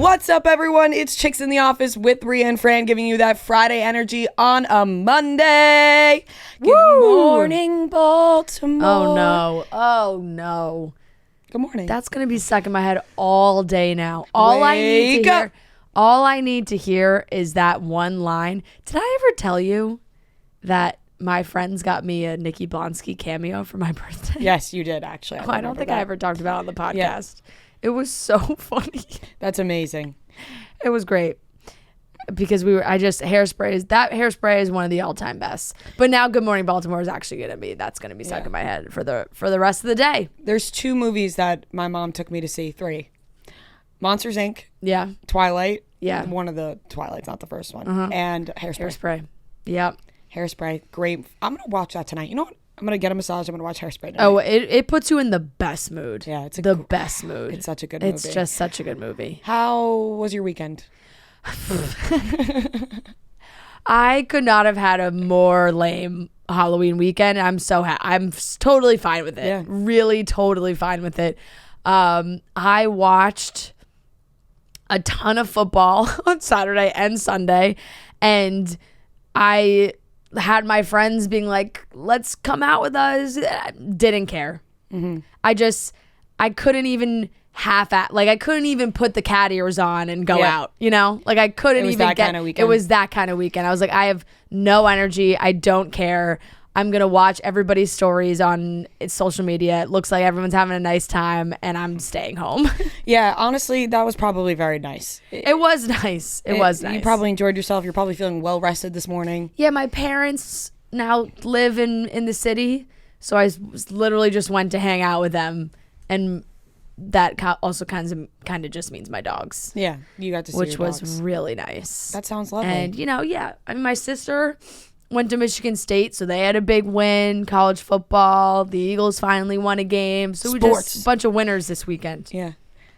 What's up, everyone? It's Chicks in the Office with Rhea and Fran giving you that Friday energy on a Monday. Good morning, Baltimore. Oh, no. Good morning. That's going to be stuck in my head all day now. All I need to hear is that one line. Did I ever tell you that my friends got me a Nikki Blonsky cameo for my birthday? Yes, you did, actually. I don't think I ever talked about it on the podcast. Yeah. It was so funny. That's amazing. It was great because hairspray is one of the all-time best. But now Good Morning Baltimore is actually going to be stuck in my head for the rest of the day. There's 2 movies that my mom took me to see. 3. Monsters Inc. Yeah. Twilight. Yeah. One of the Twilights, not the first one. And Hairspray. Yep. Hairspray. Great. I'm going to watch that tonight. You know what? I'm going to get a massage. I'm going to watch Hairspray tonight. Oh, it puts you in the best mood. Yeah, it's the best mood. It's such a good movie. It's just such a good movie. How was your weekend? I could not have had a more lame Halloween weekend. I'm so I'm totally fine with it. Yeah. Really totally fine with it. I watched a ton of football on Saturday and Sunday, and I had my friends being like, let's come out with us. Didn't care. Mm-hmm. I couldn't even I couldn't even put the cat ears on and go out, you know? Like I couldn't even get, it was that kind of weekend. I was like, I have no energy. I don't care. I'm going to watch everybody's stories on social media. It looks like everyone's having a nice time and I'm staying home. Yeah, honestly, that was probably very nice. It was nice. It was nice. You probably enjoyed yourself. You're probably feeling well rested this morning. Yeah, my parents now live in the city. So I literally just went to hang out with them, and that also kind of just means my dogs. Yeah, you got to see which your was dogs. Really nice. That sounds lovely. And I mean, my sister went to Michigan State, so they had a big win. College football, the Eagles finally won a game. So Sports. We just a bunch of winners this weekend. Yeah.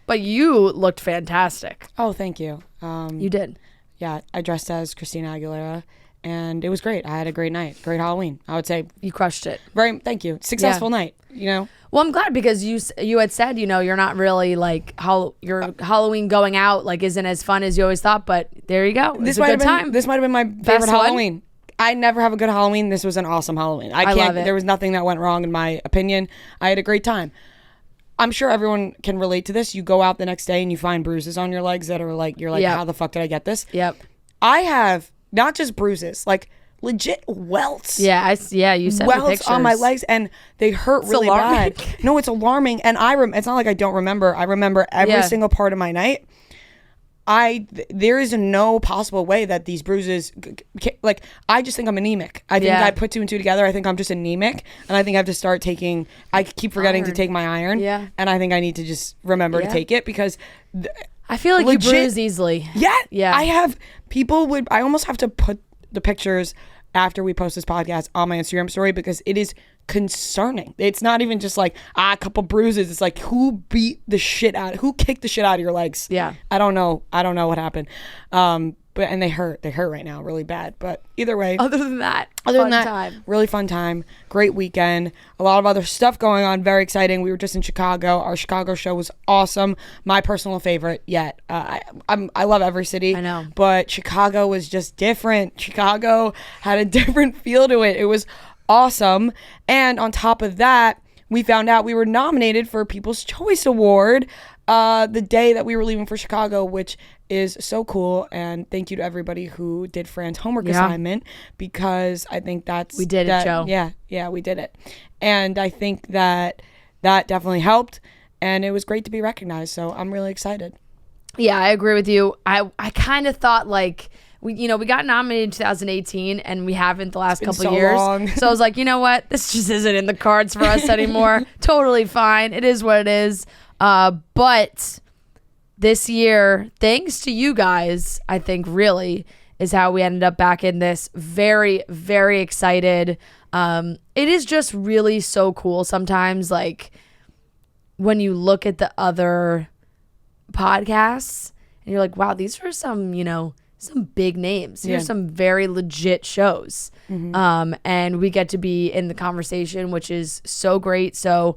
But you looked fantastic. Oh, thank you. You did. Yeah, I dressed as Christina Aguilera, and it was great. I had a great night. Great Halloween, I would say. You crushed it. Thank you. Successful night, you know? Well, I'm glad because you had said, you're not really like your Halloween going out like isn't as fun as you always thought, but there you go. This might have been my favorite Halloween. I never have a good Halloween. This was an awesome Halloween. I love it. There was nothing that went wrong in my opinion. I had a great time. I'm sure everyone can relate to this. You go out the next day and you find bruises on your legs that are like, you're like, how the fuck did I get this? Yep. I have not just bruises, like legit welts. Yeah, you sent me welts pictures on my legs, and they hurt really bad. No, it's alarming, and it's not like I don't remember. I remember every single part of my night. There is no possible way that these bruises, like, I just think I'm anemic. I think I put 2 and 2 together. I think I'm just anemic, and I think I have to start taking. I keep forgetting to take my iron. Yeah, and I think I need to just remember to take it because. I feel like you bruise easily. Yeah. I have I almost have to put the pictures after we post this podcast on my Instagram story because it is concerning. It's not even just like a couple bruises. It's like who kicked the shit out of your legs? Yeah. I don't know what happened. And they hurt right now really bad. But either way, other than that, really fun time. Great weekend. A lot of other stuff going on. Very exciting. We were just in Chicago. Our Chicago show was awesome. My personal favorite yet. I love every city. I know. But Chicago was just different. Chicago had a different feel to it. It was awesome. And on top of that, we found out we were nominated for People's Choice Award the day that we were leaving for Chicago, which is so cool. And thank you to everybody who did Fran's homework assignment, because I think we did it, Joe. Yeah, we did it. And I think that definitely helped, and it was great to be recognized. So I'm really excited. Yeah, I agree with you. I kind of thought like we got nominated in 2018 and we haven't the last couple years. Long. So I was like, you know what? This just isn't in the cards for us anymore. Totally fine. It is what it is. But this year, thanks to you guys, I think really is how we ended up back in this. Very, very excited. It is just really so cool sometimes, like when you look at the other podcasts and you're like, wow, these are some big names. Here's some very legit shows. Mm-hmm. And we get to be in the conversation, which is so great. So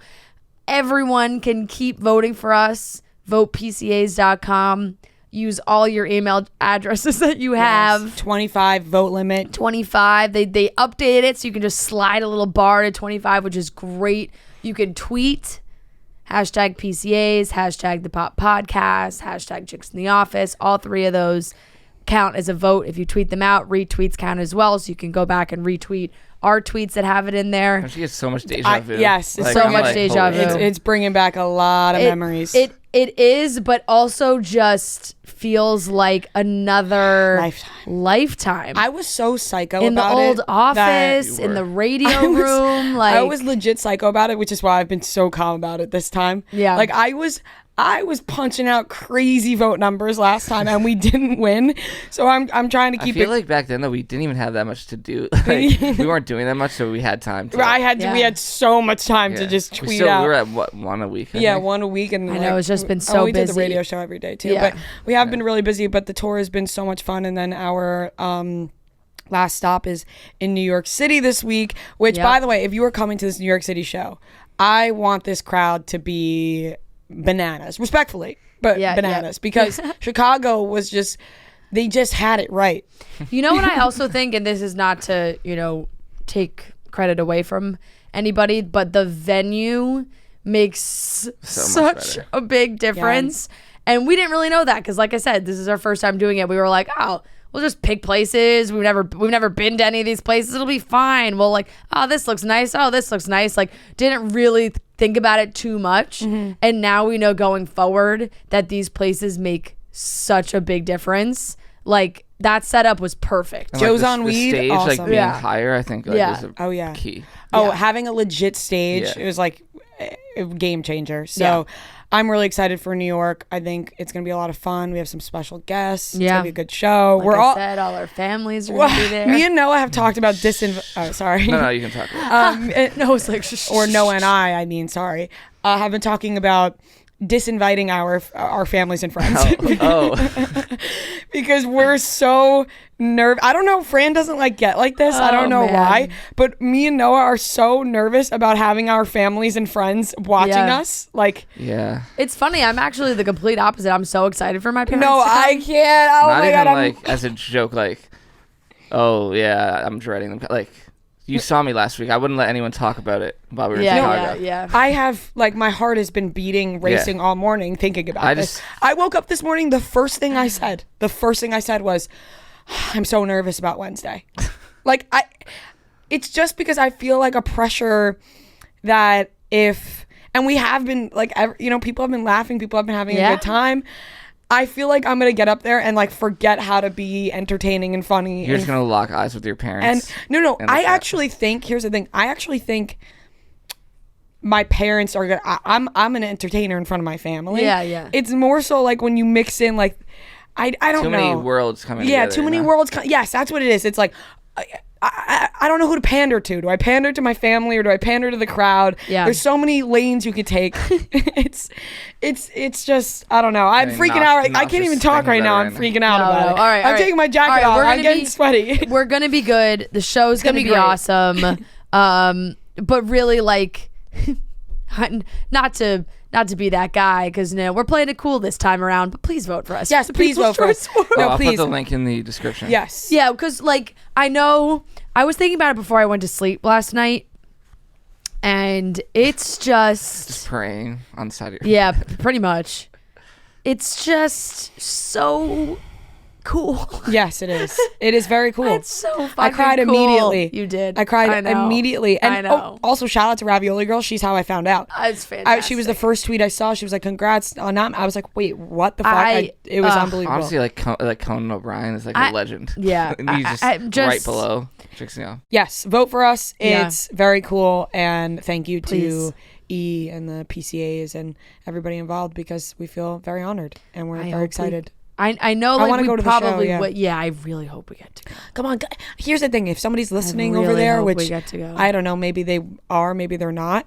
everyone can keep voting for us. VotePCAs.com. use all your email addresses that you have. Yes. 25 vote limit. 25. They updated it so you can just slide a little bar to 25, which is great. You can tweet hashtag PCAs, hashtag the Pop Podcast, hashtag Chicks in the Office. All three of those count as a vote. If you tweet them out, retweets count as well, so you can go back and retweet our tweets that have it in there. She gets so much deja vu. Yes, it's so much deja vu. It's bringing back a lot of memories. It is, but also just feels like another lifetime. I was so psycho in about the old it office, in the radio room. Like I was legit psycho about it, which is why I've been so calm about it this time. Yeah. Like I was punching out crazy vote numbers last time and we didn't win. So I'm trying to keep it. I feel like back then though we didn't even have that much to do. Like, we weren't doing that much, so we had time to. We had so much time to just tweet out. We were at what, one a week? I think? One a week, and I know it's just been so we busy. did the radio show every day too, but we have been really busy. But the tour has been so much fun, and then our last stop is in New York City this week. Which, by the way, if you are coming to this New York City show, I want this crowd to be bananas, respectfully, but bananas, because Chicago was they just had it right. You know what I also think, and this is not to, take credit away from anybody, but the venue makes such a big difference. Yeah. And we didn't really know that because, like I said, this is our first time doing it. We were like, oh, we'll just pick places. We've never been to any of these places. It'll be fine. We'll this looks nice. Oh, this looks nice. Like, didn't really think about it too much. Mm-hmm. And now we know going forward that these places make such a big difference. Like, that setup was perfect. And Joe's on weed. Stage, awesome. like being higher, I think, is a key. Oh, having a legit stage, it was like a game changer. So I'm really excited for New York. I think it's going to be a lot of fun. We have some special guests. It's going to be a good show. Like I said, all our families are going to be there. Me and Noah have talked about oh, sorry. No, you can talk about it. Noah's like, or Noah and I mean, sorry. Have been talking about disinviting our families and friends. Because we're so nervous. I don't know, Fran doesn't get like this. I don't know why, but me and Noah are so nervous about having our families and friends watching us. It's funny, I'm actually the complete opposite. I'm so excited for my parents. No, I can't. Oh Not my even god, as a joke, oh yeah, I'm dreading them. You saw me last week. I wouldn't let anyone talk about it while we were in Chicago. Yeah. I have, my heart has been racing all morning thinking about this. I woke up this morning, the first thing I said was, I'm so nervous about Wednesday. It's just because I feel like a pressure that and we have been, people have been laughing, people have been having a good time. I feel like I'm going to get up there and forget how to be entertaining and funny. You're just going to lock eyes with your parents. And no, I actually think, here's the thing. I actually think my parents are going to, I'm an entertainer in front of my family. Yeah. It's more so when you mix in I don't know. Too many worlds coming together. Yeah, too many worlds. Yes, that's what it is. It's I don't know who to pander to. Do I pander to my family or do I pander to the crowd? Yeah. There's so many lanes you could take. It's just, I don't know. I'm freaking out. I can't even talk right now. I'm freaking out about it. All right. I'm taking my jacket off. I'm getting sweaty. We're going to be good. The show's going to be awesome. But really not to be that guy because we're playing it cool this time around, but please vote for us. Yes, please vote for us. I'll put the link in the description. Yes. Yeah, because I know I was thinking about it before I went to sleep last night, and it's just praying on the side of your yeah, pretty much. It's just so cool. Yes, it is. It is very cool. It's so fucking I cried cool. immediately. You did. I cried immediately. And I know. Also, shout out to Ravioli Girl. She's how I found out. It's fantastic. She was the first tweet I saw. She was like, "Congrats on that." I was like, "Wait, what the fuck?" It was unbelievable. Honestly, Conan O'Brien is a legend. Yeah, he's just right below Trixie. Yes, vote for us. It's very cool, and thank you to E and the PCAs and everybody involved because we feel very honored and we're very excited. I know I want to go to probably the show, I really hope we get to go. Come on. Here's the thing. If somebody's listening over there, which we get to go. I don't know, maybe they are, maybe they're not.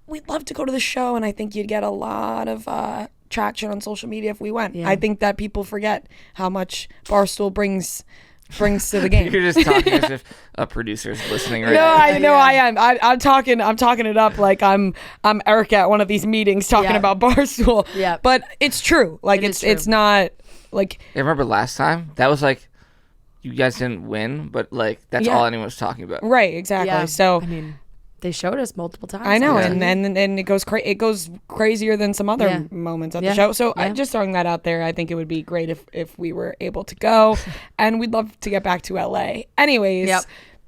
We'd love to go to the show, and I think you'd get a lot of traction on social media if we went. Yeah. I think that people forget how much Barstool brings to the game. You're just talking as if a producer's listening right now. I know I am. I'm talking it up like I'm Erica at one of these meetings talking about Barstool. Yeah. But it's true. It's not Like, I remember last time that was like, you guys didn't win, but like that's all anyone was talking about. Right, exactly. Yeah. So I mean, they showed us multiple times. I know, Yeah. and it goes it goes crazier than some other moments of the show. So I'm just throwing that out there. I think it would be great if we were able to go, and we'd love to get back to LA. Anyways,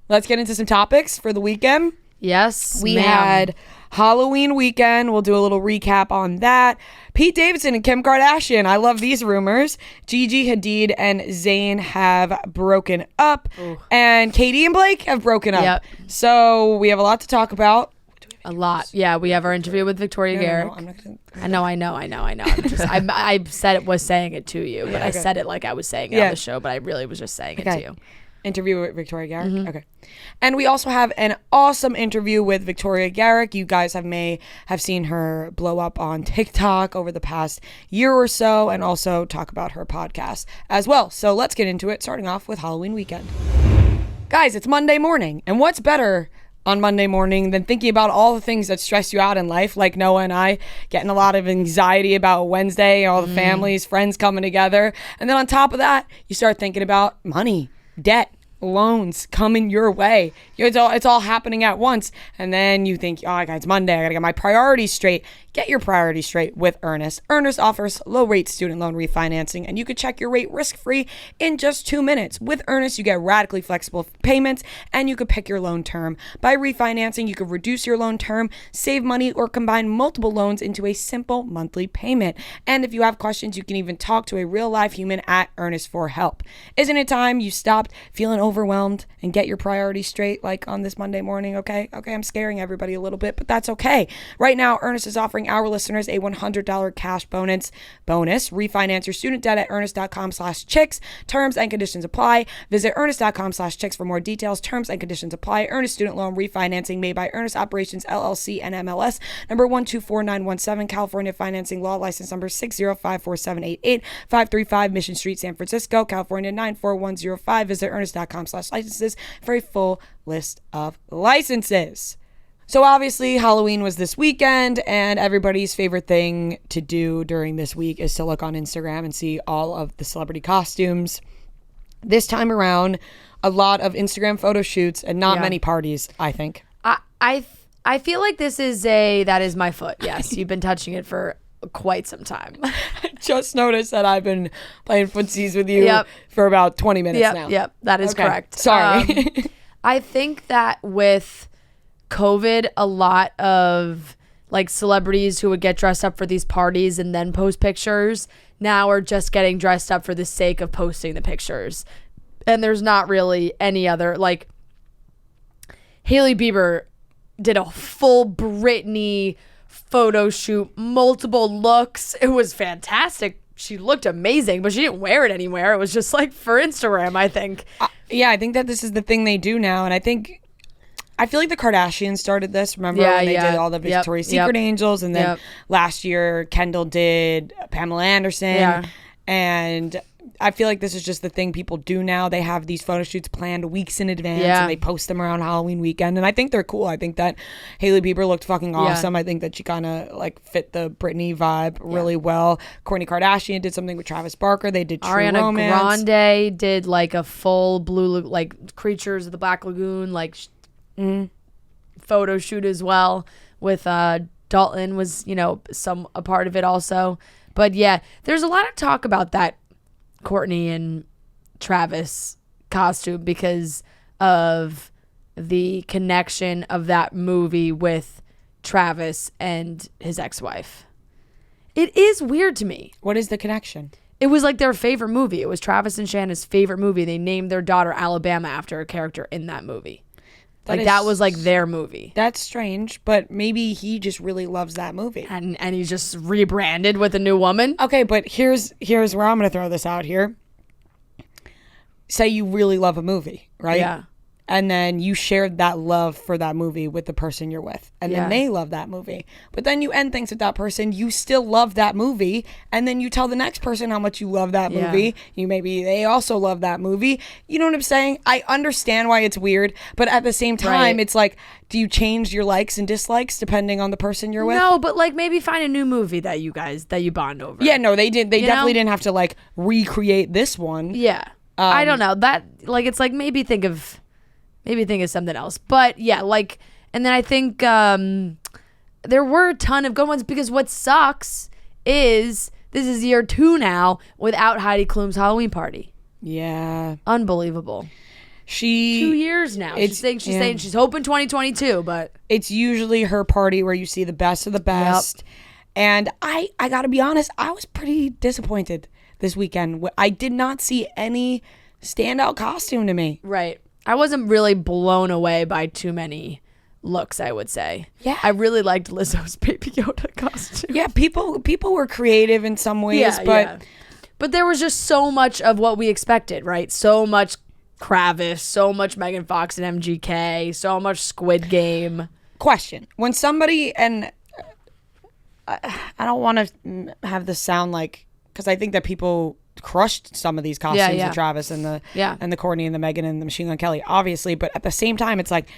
let's get into some topics for the weekend. Yes, We had Halloween weekend. We'll do a little recap on that. Pete Davidson and Kim Kardashian. I love these rumors. Gigi Hadid and Zayn have broken up. Ooh. And Katie and Blake have broken up. Yep. So we have a lot to talk about. A lot. Yeah, we have our interview with Victoria Garrick. I'm not gonna... I know. I'm just, I said it was saying it to you, but I said it like I was saying it on the show, but I really was just saying it to you. Interview with Victoria Garrick. Okay. And we also have an awesome interview with Victoria Garrick. You guys may have seen her blow up on TikTok over the past year or so, and also talk about her podcast as well. So let's get into it, starting off with Halloween weekend. Guys, it's Monday morning, and what's better on Monday morning than thinking about all the things that stress you out in life, like Noah and I getting a lot of anxiety about Wednesday, all the families, friends coming together. And then on top of that, you start thinking about money, debt, loans coming your way. It's all happening at once. And then you think, oh, it's Monday. I got to get my priorities straight. Get your priorities straight with Earnest. Earnest offers low-rate student loan refinancing, and you could check your rate risk-free in just 2 minutes. With Earnest, you get radically flexible payments, and you could pick your loan term. By refinancing, you could reduce your loan term, save money, or combine multiple loans into a simple monthly payment. And if you have questions, you can even talk to a real-life human at Earnest for help. Isn't it time you stopped feeling overwhelmed and get your priorities straight, like on this Monday morning? Okay, I'm scaring everybody a little bit, but that's okay. Right now, Earnest is offering our listeners a $100 cash bonus. Refinance your student debt at earnest.com/chicks. Terms and conditions apply. Visit earnest.com/chicks for more details. Terms and conditions apply. Earnest student loan refinancing made by Earnest Operations LLC and MLS number 124917, California financing law license number 6054788, 535 Mission Street, San Francisco, California 94105. Visit earnest.com/licenses for a full list of licenses. So obviously Halloween was this weekend, and everybody's favorite thing to do during this week is to look on Instagram and see all of the celebrity costumes. This time around, a lot of Instagram photo shoots and not many parties, I think. I feel like this is that is my foot. Yes, you've been touching it for quite some time. I just noticed that I've been playing footsies with you for about 20 minutes now. Yep, that is correct. Sorry. I think that with COVID, a lot of like celebrities who would get dressed up for these parties and then post pictures now are just getting dressed up for the sake of posting the pictures. And there's not really any other, like Hailey Bieber did a full Britney photo shoot, multiple looks. It was fantastic. She looked amazing, but she didn't wear it anywhere. It was just like for Instagram, I think. I think that this is the thing they do now. And I feel like the Kardashians started this. Remember when they did all the Victoria's Secret Angels? And then last year, Kendall did Pamela Anderson. Yeah. And I feel like this is just the thing people do now. They have these photo shoots planned weeks in advance, and they post them around Halloween weekend. And I think they're cool. I think that Hailey Bieber looked fucking awesome. I think that she kind of like fit the Britney vibe really well. Kourtney Kardashian did something with Travis Barker. They did True Ariana Romance. Grande did like a full blue, like Creatures of the Black Lagoon, like photo shoot as well with Dalton was, a part of it also. But yeah, there's a lot of talk about that Kourtney and Travis costume because of the connection of that movie with Travis and his ex-wife. It is weird to me. What is the connection? It was like their favorite movie. It was Travis and Shanna's favorite movie. They named their daughter Alabama after a character in that movie. That was like their movie. That's strange, but maybe he just really loves that movie. And he's just rebranded with a new woman. Okay, but here's where I'm going to throw this out here. Say you really love a movie, right? Yeah. and then you shared that love for that movie with the person you're with, and then they love that movie. But then you end things with that person, you still love that movie, and then you tell the next person how much you love that movie. They also love that movie. You know what I'm saying? I understand why it's weird, but at the same time, it's like, do you change your likes and dislikes depending on the person you're with? No, but like maybe find a new movie that you bond over. Yeah, no, they did. They definitely didn't have to like recreate this one. Yeah, I don't know that. Like, it's like maybe think of something else. But yeah, like, and then I think there were a ton of good ones, because what sucks is this is year 2 now without Heidi Klum's Halloween party. Yeah, unbelievable. 2 years now. She's saying she's hoping 2022, but it's usually her party where you see the best of the best. Yep. And I gotta be honest, I was pretty disappointed this weekend. I did not see any standout costume to me. Right. I wasn't really blown away by too many looks, I would say. Yeah. I really liked Lizzo's Baby Yoda costume. Yeah, people were creative in some ways, but there was just so much of what we expected, right? So much Kravis, so much Megan Fox and MGK, so much Squid Game. Question. When somebody, and I don't want to have this sound like, because I think that people crushed some of these costumes, the Travis and the Courtney and the Megan and the Machine Gun Kelly, obviously, but at the same time, it's like,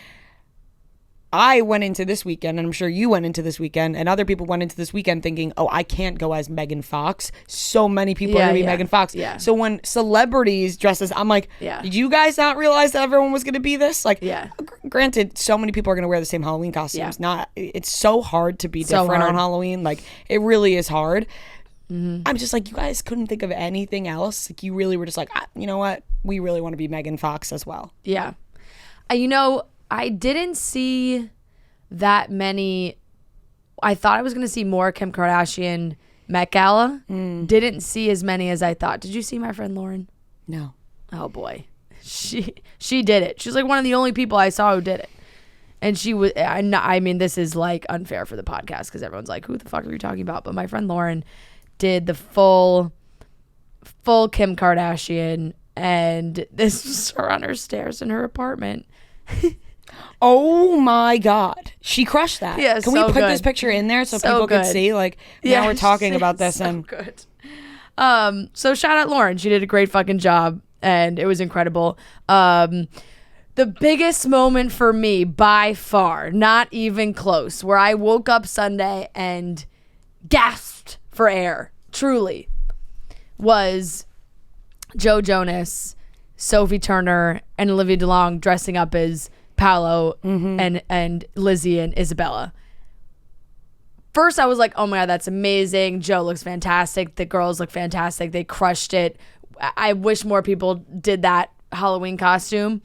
I went into this weekend, and I'm sure you went into this weekend, and other people went into this weekend thinking, oh, I can't go as Megan Fox. So many people are going to be Megan Fox. Yeah. So when celebrities dress as, I'm like, did you guys not realize that everyone was going to be this? Like, granted, so many people are going to wear the same Halloween costumes. It's so hard to be different on Halloween. Like, it really is hard. Mm-hmm. I'm just like, you guys couldn't think of anything else. Like, you really were just like, you know what? We really want to be Megan Fox as well. Yeah. I didn't see that many. I thought I was going to see more Kim Kardashian Met Gala. Didn't see as many as I thought. Did you see my friend Lauren? No. Oh boy. She did it. She's like one of the only people I saw who did it. And she was, I mean, this is like unfair for the podcast because everyone's like, who the fuck are you talking about? But my friend Lauren did the full Kim Kardashian, and this was her on her stairs in her apartment. Oh my God. She crushed that. Yeah, Can we put this picture in there so people can see? Like, now we're talking about this. And good. So shout out Lauren. She did a great fucking job, and it was incredible. The biggest moment for me by far, not even close, where I woke up Sunday and gasped for air, truly, was Joe Jonas, Sophie Turner, and Olivia DeLong dressing up as Paolo and Lizzie and Isabella. First, I was like, oh my God, that's amazing. Joe looks fantastic. The girls look fantastic. They crushed it. I wish more people did that Halloween costume.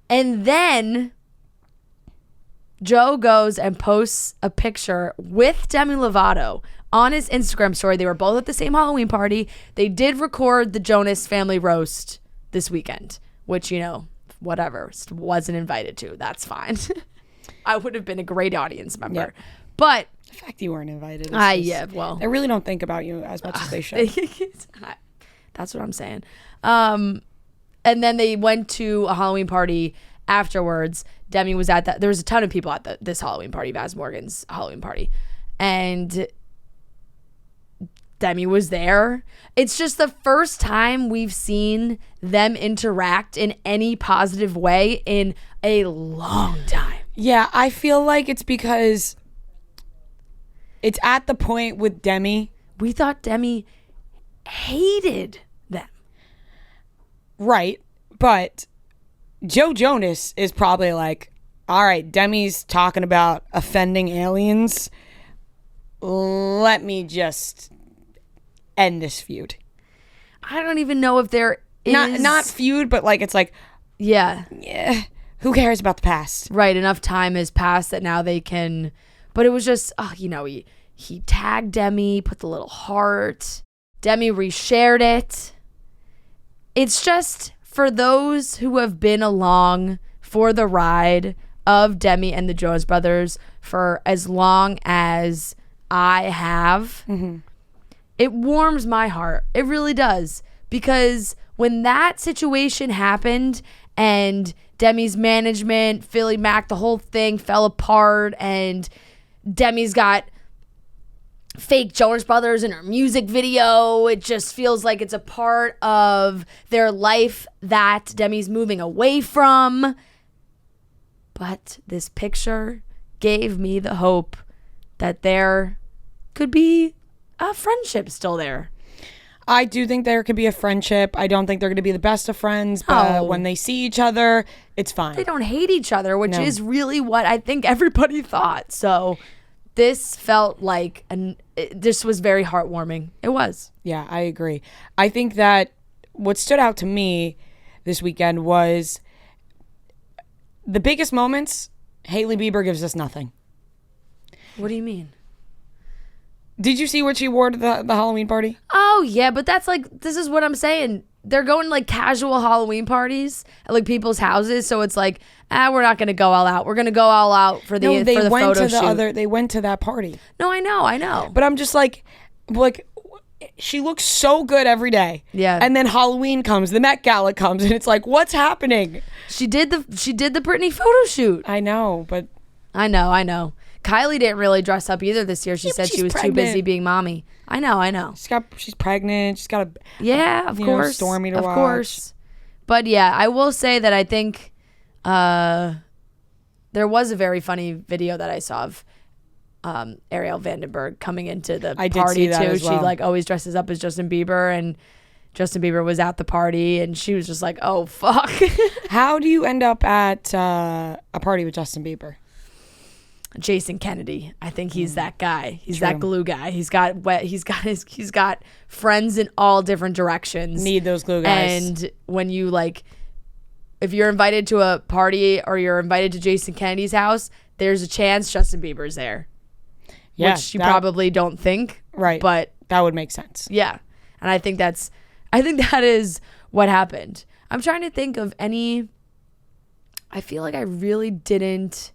And then Joe goes and posts a picture with Demi Lovato on his Instagram story. They were both at the same Halloween party. They did record the Jonas family roast this weekend, which, whatever, wasn't invited to. That's fine. I would have been a great audience member. Yeah. But the fact you weren't invited is they really don't think about you as much as they should. That's what I'm saying. And then they went to a Halloween party afterwards. Demi was at that. There was a ton of people at this Halloween party, Vaz Morgan's Halloween party. And Demi was there. It's just the first time we've seen them interact in any positive way in a long time. Yeah, I feel like it's because it's at the point with Demi. We thought Demi hated them. Right, but Joe Jonas is probably like, all right, Demi's talking about offending aliens. Let me just end this feud. I don't even know if there is... Not feud, but like, it's like... Yeah. Who cares about the past? Right, enough time has passed that now they can... But it was just, he tagged Demi, put the little heart. Demi reshared it. It's just for those who have been along for the ride of Demi and the Jonas Brothers for as long as I have, it warms my heart. It really does. Because when that situation happened and Demi's management, Philly Mac, the whole thing fell apart, and Demi's got fake Jonas Brothers in her music video. It just feels like it's a part of their life that Demi's moving away from. But this picture gave me the hope that there could be a friendship still there. I do think there could be a friendship. I don't think they're going to be the best of friends, but when they see each other, it's fine. They don't hate each other, which is really what I think everybody thought. So this felt like this was very heartwarming. It was. Yeah, I agree. I think that what stood out to me this weekend was the biggest moments. Hailey Bieber gives us nothing. What do you mean? Did you see what she wore to the Halloween party? Oh, yeah, but that's like, this is what I'm saying. They're going to like casual Halloween parties at like people's houses. So it's like, we're not going to go all out. We're going to go all out for the photo shoot. They went to that party. No, I know. But I'm just like, she looks so good every day. Yeah. And then Halloween comes, the Met Gala comes, and it's like, what's happening? She did the Britney photo shoot. I know, but I know. Kylie didn't really dress up either this year. She said she was pregnant. too busy being mommy. I know. She's pregnant. She's got of course, Stormy to watch. Of course. But yeah, I will say that I think there was a very funny video that I saw of Ariel Vandenberg coming into the party did see that too. as well. She like always dresses up as Justin Bieber, and Justin Bieber was at the party, and she was just like, "Oh fuck." How do you end up at a party with Justin Bieber? Jason Kennedy. I think he's that guy. He's that glue guy. He's got friends in all different directions. Need those glue guys. And when you like, if you're invited to a party or you're invited to Jason Kennedy's house, there's a chance Justin Bieber's there. Yeah, which you probably don't think. Right. But that would make sense. Yeah. And I think that is what happened. I'm trying to think of any. I feel like I really didn't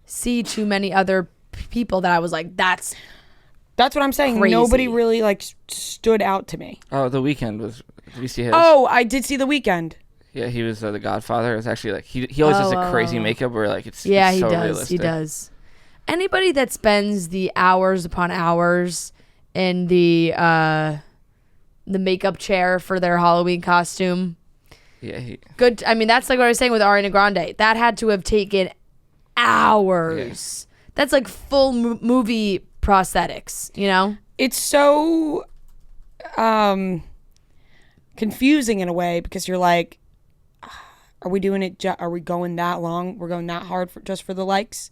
see too many other people that I was like, that's what I'm saying. Crazy. Nobody really like stood out to me. Oh, The Weeknd was. Did you see his? Oh, I did see The Weeknd. Yeah, he was the Godfather. It was actually like he always does a crazy makeup where like it's so realistic. He does. Anybody that spends the hours upon hours in the makeup chair for their Halloween costume. Yeah, good. I mean, that's like what I was saying with Ariana Grande. That had to have taken hours. Yeah. That's like full movie prosthetics, you know? It's so confusing in a way because you're like, are we doing it? Are we going that long? We're going that hard just for the likes?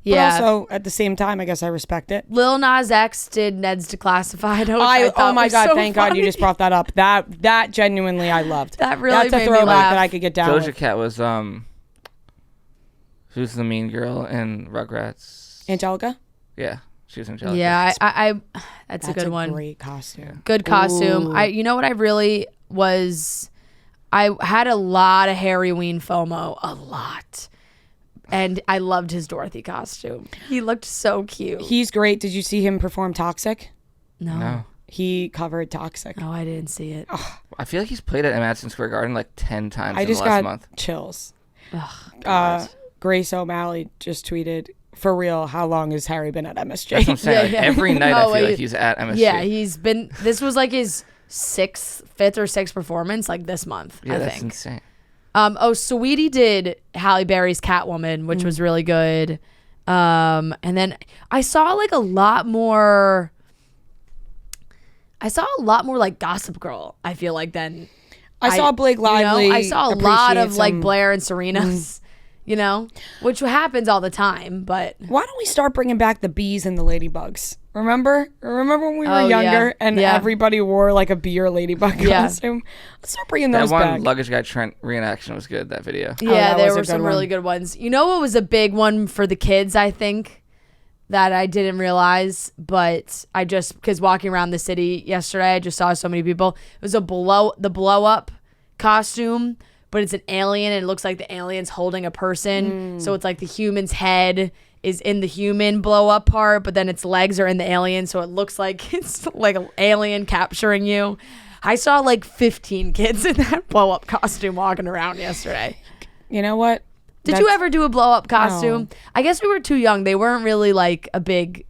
Yeah. But also, at the same time, I guess I respect it. Lil Nas X did Ned's Declassified. Oh my God, so thank funny. God you just brought that up. That genuinely I loved. That really That's made a throwback me laugh. that I could get down Doja with. Cat was who's the mean girl in Rugrats? Angelica? Yeah, she was Angelica. Yeah, I that's a good one. Great costume. Good costume. Ooh. You know what I really was? I had a lot of Harryween FOMO, a lot. And I loved his Dorothy costume. He looked so cute. He's great. Did you see him perform Toxic? No. He covered Toxic. Oh, I didn't see it. I feel like he's played at Madison Square Garden like 10 times I in just the last got month. chills. Ugh, Grace O'Malley just tweeted, for real, how long has Harry been at MSG? That's what I'm saying. Yeah. Every night I feel like he's at MSG. Yeah, he's been. This was like his fifth or sixth performance like this month. Yeah, I that's think. insane. Sweetie did Halle Berry's Catwoman, which was really good. And then I saw like a lot more like Gossip Girl, I feel like, than I saw Blake Lively. I saw a lot of like some- Blair and Serena's, you know, which happens all the time. But Why don't we start bringing back the bees and the ladybugs? Remember when we were Oh, younger and yeah. everybody wore like a bee or ladybug costume? Let's start bringing That those one back. luggage guy Trent reenaction was good. That video. yeah, that there was a were good some really one. good ones. You know what was a big one for the kids, I think, that I didn't realize, but I just, because walking around the city yesterday, I just saw so many people. It was the blow up costume, but it's an alien and it looks like the alien's holding a person. So it's like the human's head is in the human blow up part, but then its legs are in the alien, so it looks like it's like an alien capturing you. I saw like 15 kids in that blow up costume walking around yesterday. You know what? Did you ever do a blow up costume? No. I guess we were too young. They weren't really like a big.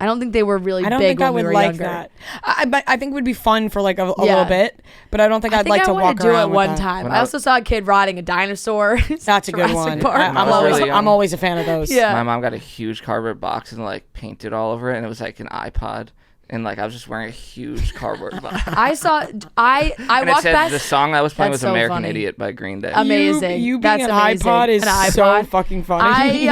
I don't think they were really I don't big think I when we would were like younger. that. I think it would be fun for like a little bit, but I don't think I'd like to walk do around it one with that. time. When I I- also saw a kid riding a dinosaur. That's a good Jurassic one. Park. I'm I was always, really young. I'm always a fan of those. Yeah. My mom got a huge cardboard box and like painted all over it, and it was like an iPod. And like I was just wearing a huge cardboard box. I saw. I And it walked said past. the song I was playing That's was so American funny. Idiot by Green Day. Amazing. You being That's an amazing. iPod is An so iPod. fucking funny.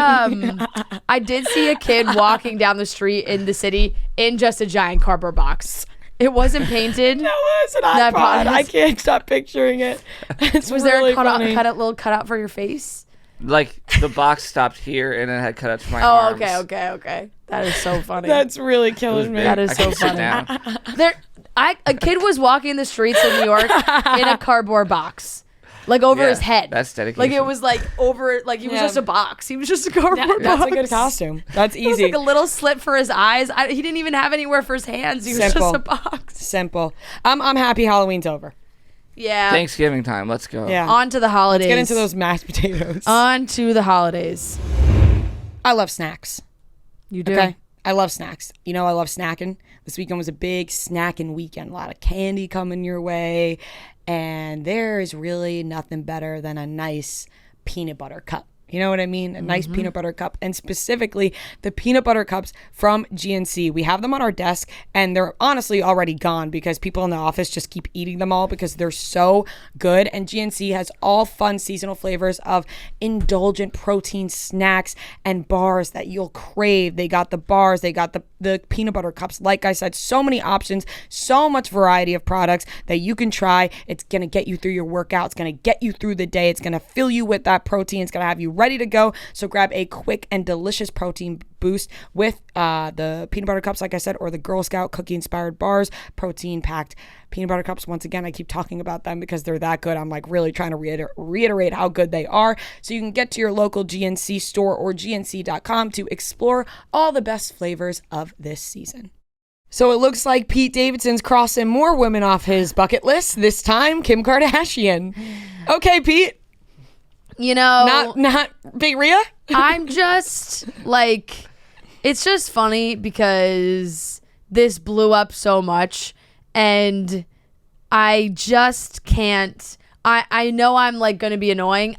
I did see a kid walking down the street in the city in just a giant cardboard box. It wasn't painted. That was an That iPod. was- I can't stop picturing it. It's Was really there a funny. little cutout for your face? Like the box stopped here and then had cutouts for my Oh, arms. okay. That is so funny. That's really It was killing me. big. That is I so couldn't sit funny. down. A kid was walking the streets of New York in a cardboard box, like over Yeah, his head. that's dedication. Like it was like over, like he was Yeah. just a box. He was just a cardboard That's box. a good costume. That's It was easy. like a little slit for his eyes. He didn't even have anywhere for his hands. He was Simple. just a box. Simple. I'm happy Halloween's over. Yeah. Thanksgiving time. Let's go. Yeah. On to the holidays. Get into those mashed potatoes. On to the holidays. I love snacks. You do. Okay. I love snacks. You know, I love snacking. This weekend was a big snacking weekend. A lot of candy coming your way. And there is really nothing better than a nice peanut butter cup. You know what I mean? A nice peanut butter cup. And specifically, the peanut butter cups from GNC. We have them on our desk, and they're honestly already gone because people in the office just keep eating them all because they're so good. And GNC has all fun seasonal flavors of indulgent protein snacks and bars that you'll crave. They got the bars. They got the peanut butter cups. Like I said, so many options, so much variety of products that you can try. It's going to get you through your workout. It's going to get you through the day. It's going to fill you with that protein. It's going to have you ready to go. So grab a quick and delicious protein boost with the peanut butter cups, like I said, or the Girl Scout cookie inspired bars, protein packed peanut butter cups. Once again, I keep talking about them because they're that good. I'm like really trying to reiterate how good they are. So you can get to your local GNC store or gnc.com to explore all the best flavors of this season. So it looks like Pete Davidson's crossing more women off his bucket list. This time, Kim Kardashian. Okay, Pete. You know, Not Big Rhea? I'm just like, it's just funny because this blew up so much and I just can't. I know I'm like going to be annoying.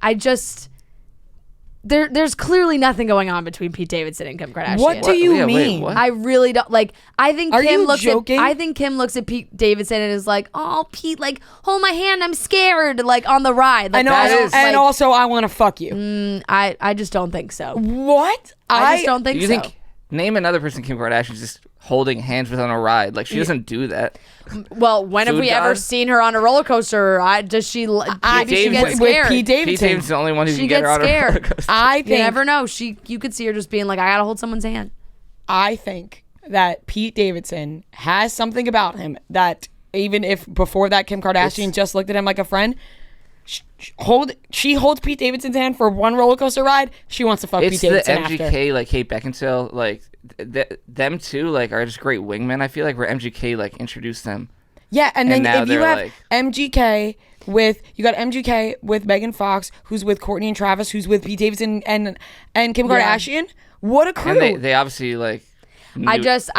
There's clearly nothing going on between Pete Davidson and Kim Kardashian. What do you Yeah, wait, mean? what? I really don't like. I think Are Kim you looks joking? I think Kim looks at Pete Davidson and is like, "Oh, Pete, like hold my hand. I'm scared." Like on the ride. Like, And, That also, is- and like, also, I want to fuck you. I just don't think so. What? I just don't think You so. think name another person Kim Kardashian's just holding hands with on a ride? Like she doesn't do that. Well, when have Food we ever god? seen her on a roller coaster? Does she get Davidson- scared? Pete Pete Davidson. Davidson's the only one who She can get her gets on a roller scared. coaster. I You think never know. You could see her just being like, I gotta hold someone's hand. I think that Pete Davidson has something about him that even if before that Kim Kardashian just looked at him like a friend, she holds Pete Davidson's hand for one roller coaster ride. She wants to fuck It's Pete the Davidson MGK after. like Kate Beckinsale like them two like are just great wingmen. I feel like where MGK like introduced them. Yeah, and then now if you they're have like- MGK with Megan Fox, who's with Courtney and Travis, who's with Pete Davidson and Kim Yeah. Kardashian. What a crew! And they obviously like. I knew- just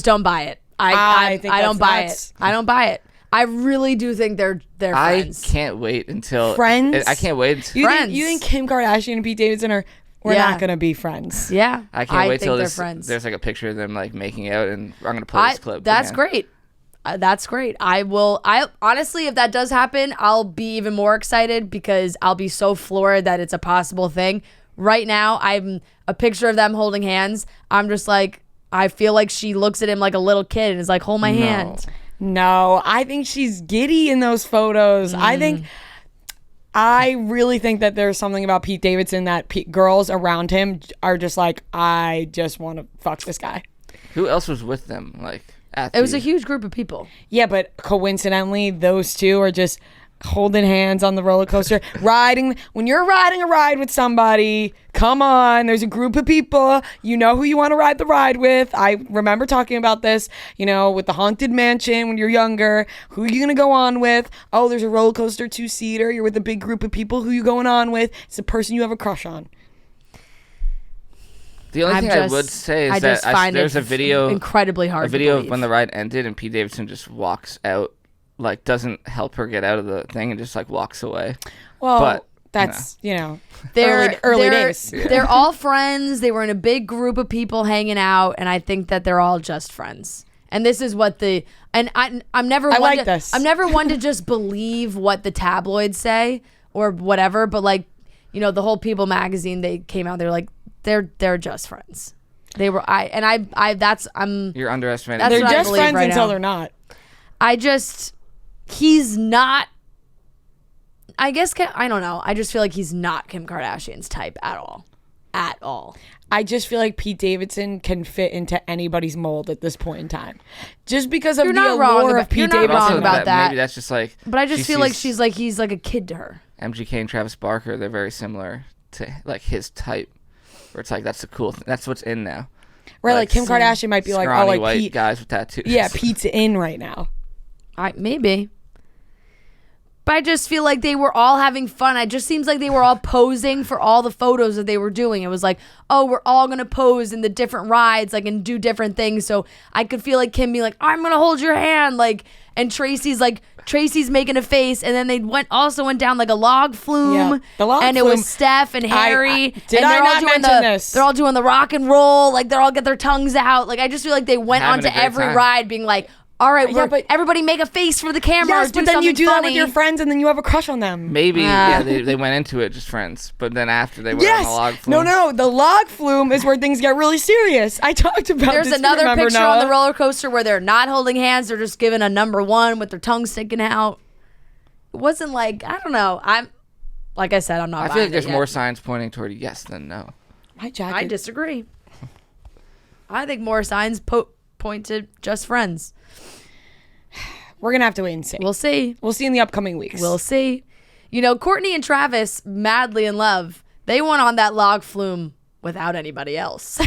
don't buy it. I think don't that's buy nuts. it. I don't buy it. I really do think they're I friends. can't wait until Friends? I can't wait. Friends. You think Kim Kardashian and Pete Davidson are? We're Yeah. not gonna be friends. Yeah, I can't wait think till they're this, friends. there's like a picture of them like making out, and I'm gonna play this clip. That's again. great. That's great. I honestly, if that does happen, I'll be even more excited because I'll be so floored that it's a possible thing. Right now, I'm a picture of them holding hands. I'm just like, I feel like she looks at him like a little kid and is like, hold my hand. No, I think she's giddy in those photos. I really think that there's something about Pete Davidson that girls around him are just like, I just want to fuck this guy. Who else was with them? Like at It was the- a huge group of people. Yeah, but coincidentally, those two are just holding hands on the roller coaster, when you're riding a ride with somebody, come on, there's a group of people, you know who you want to ride the ride with. I remember talking about this, with the Haunted Mansion when you're younger. Who are you going to go on with? Oh, there's a roller coaster 2-seater. You're with a big group of people. Who you going on with? It's the person you have a crush on. The only thing I would say is that there's a video, incredibly hard. A video of when the ride ended and Pete Davidson just walks out, like doesn't help her get out of the thing and just like walks away. Well, but that's they're early days. Yeah. They're all friends. They were in a big group of people hanging out, and I think that they're all just friends. And this is what I'm never one to just believe what the tabloids say or whatever, but like, the whole People magazine, they came out, they're like, they're just friends. They were you're underestimating. They're just friends until they're not. He's not. I guess I don't know. I just feel like he's not Kim Kardashian's type at all. At all. I just feel like Pete Davidson can fit into anybody's mold at this point in time, just because of the allure of Pete Davidson. You're not wrong about that. Maybe that's just like. But I just feel like he's like a kid to her. MGK and Travis Barker, they're very similar to like his type. Where it's like that's the cool thing. That's what's in now. Right, like Kim Kardashian might be like, oh, like white Pete, guys with tattoos. Yeah, Pete's in right now. Maybe. But I just feel like they were all having fun. It just seems like they were all posing for all the photos that they were doing. It was like, oh, we're all going to pose in the different rides, like, and do different things. So I could feel like Kim being like, I'm going to hold your hand. Like, and Tracy's making a face. And then they went down like a log flume. Yeah, the log and flume. It was Steph and Harry. Did I not mention this? They're all doing the rock and roll. Like, they're all get their tongues out. Like, I just feel like they went onto every ride being like, all right, but everybody make a face for the camera. Yes, but then you do that with your friends and then you have a crush on them. Maybe, they went into it just friends. But then after they went on the log flume. No, the log flume is where things get really serious. I talked about There's this. another picture on the roller coaster where they're not holding hands. They're just giving a number one with their tongue sticking out. It wasn't like, I don't know. Like I said, I'm not. I feel like there's more signs pointing toward yes than no. My jacket. I disagree. I think more signs point to just friends. We're going to have to wait and see. We'll see. We'll see in the upcoming weeks. We'll see. Courtney and Travis, madly in love, they went on that log flume without anybody else.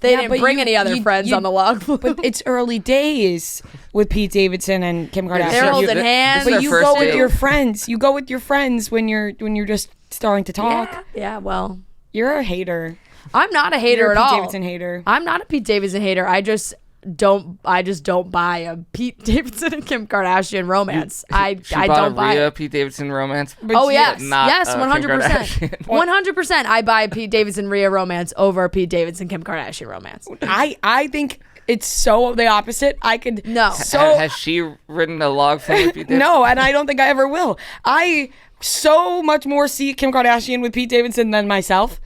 They didn't bring any other friends on the log flume. But it's early days with Pete Davidson and Kim Kardashian. They're holding hands. But you go with your friends. You go with your friends when you're just starting to talk. Yeah, well. You're a hater. I'm not a hater at all. Pete Davidson hater. I'm not a Pete Davidson hater. I just don't buy a Pete Davidson and Kim Kardashian romance. I don't buy a it. Pete Davidson romance. Yes, not, yes, 100%. 100%. I buy a Pete Davidson Rhea romance over a Pete Davidson Kim Kardashian romance. I think it's so the opposite. I could has she ridden a log flume with Pete Davidson? No, and I don't think I ever will. I so much more see Kim Kardashian with Pete Davidson than myself.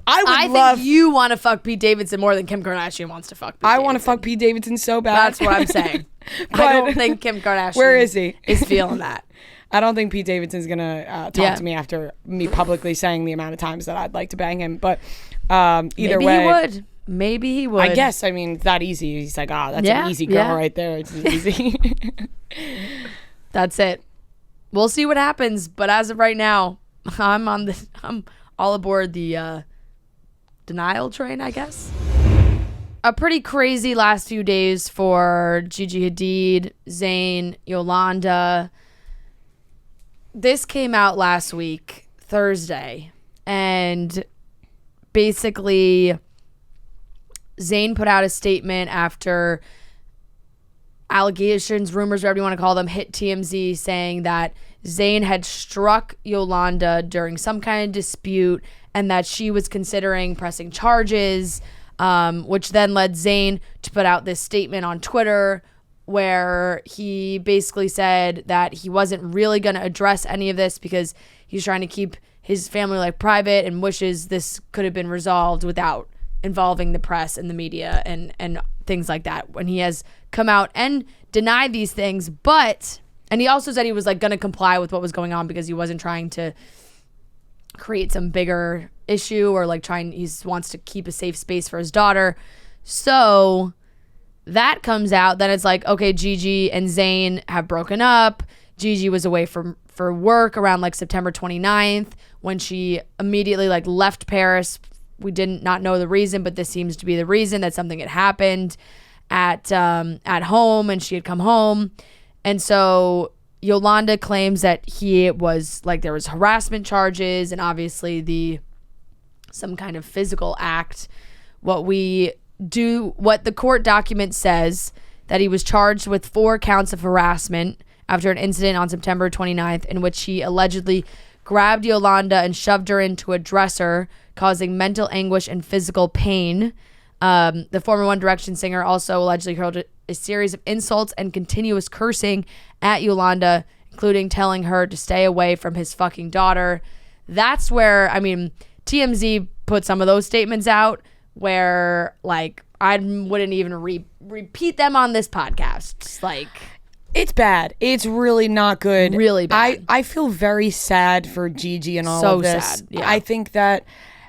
I think you want to fuck Pete Davidson more than Kim Kardashian wants to fuck Pete Davidson. I want to fuck Pete Davidson so bad. That's what I'm saying. I don't think Kim Kardashian where is he? Is feeling that. I don't think Pete Davidson's going to talk to me after me publicly saying the amount of times that I'd like to bang him. But either way. Maybe he would. I guess. I mean, it's that easy. He's like, that's an easy girl right there. It's easy. That's it. We'll see what happens. But as of right now, I'm all aboard the denial train, I guess. A pretty crazy last few days for Gigi Hadid, Zayn, Yolanda. This came out last week, Thursday, and basically Zayn put out a statement after allegations, rumors, whatever you want to call them, hit TMZ, saying that Zayn had struck Yolanda during some kind of dispute and that she was considering pressing charges, which then led Zayn to put out this statement on Twitter where he basically said that he wasn't really going to address any of this because he's trying to keep his family life private and wishes this could have been resolved without involving the press and the media and things like that. When he has come out and denied these things, and he also said he was like going to comply with what was going on because he wasn't trying to create some bigger issue or like he wants to keep a safe space for his daughter. So that comes out, then it's like, okay, Gigi and Zayn have broken up. Gigi was away for work around like September 29th when she immediately like left Paris. We did not know the reason, but this seems to be the reason, that something had happened at home, and she had come home. And so Yolanda claims that he was like, there was harassment charges and obviously some kind of physical act. What the court document says, that he was charged with 4 counts of harassment after an incident on September 29th in which he allegedly grabbed Yolanda and shoved her into a dresser, causing mental anguish and physical pain. The former One Direction singer also allegedly hurled a series of insults and continuous cursing at Yolanda, including telling her to stay away from his fucking daughter. That's where, I mean, TMZ put some of those statements out where, like, I wouldn't even repeat them on this podcast. It's like... It's bad. It's really not good. Really bad. I feel very sad for Gigi and all of this. So sad. Yeah. I think that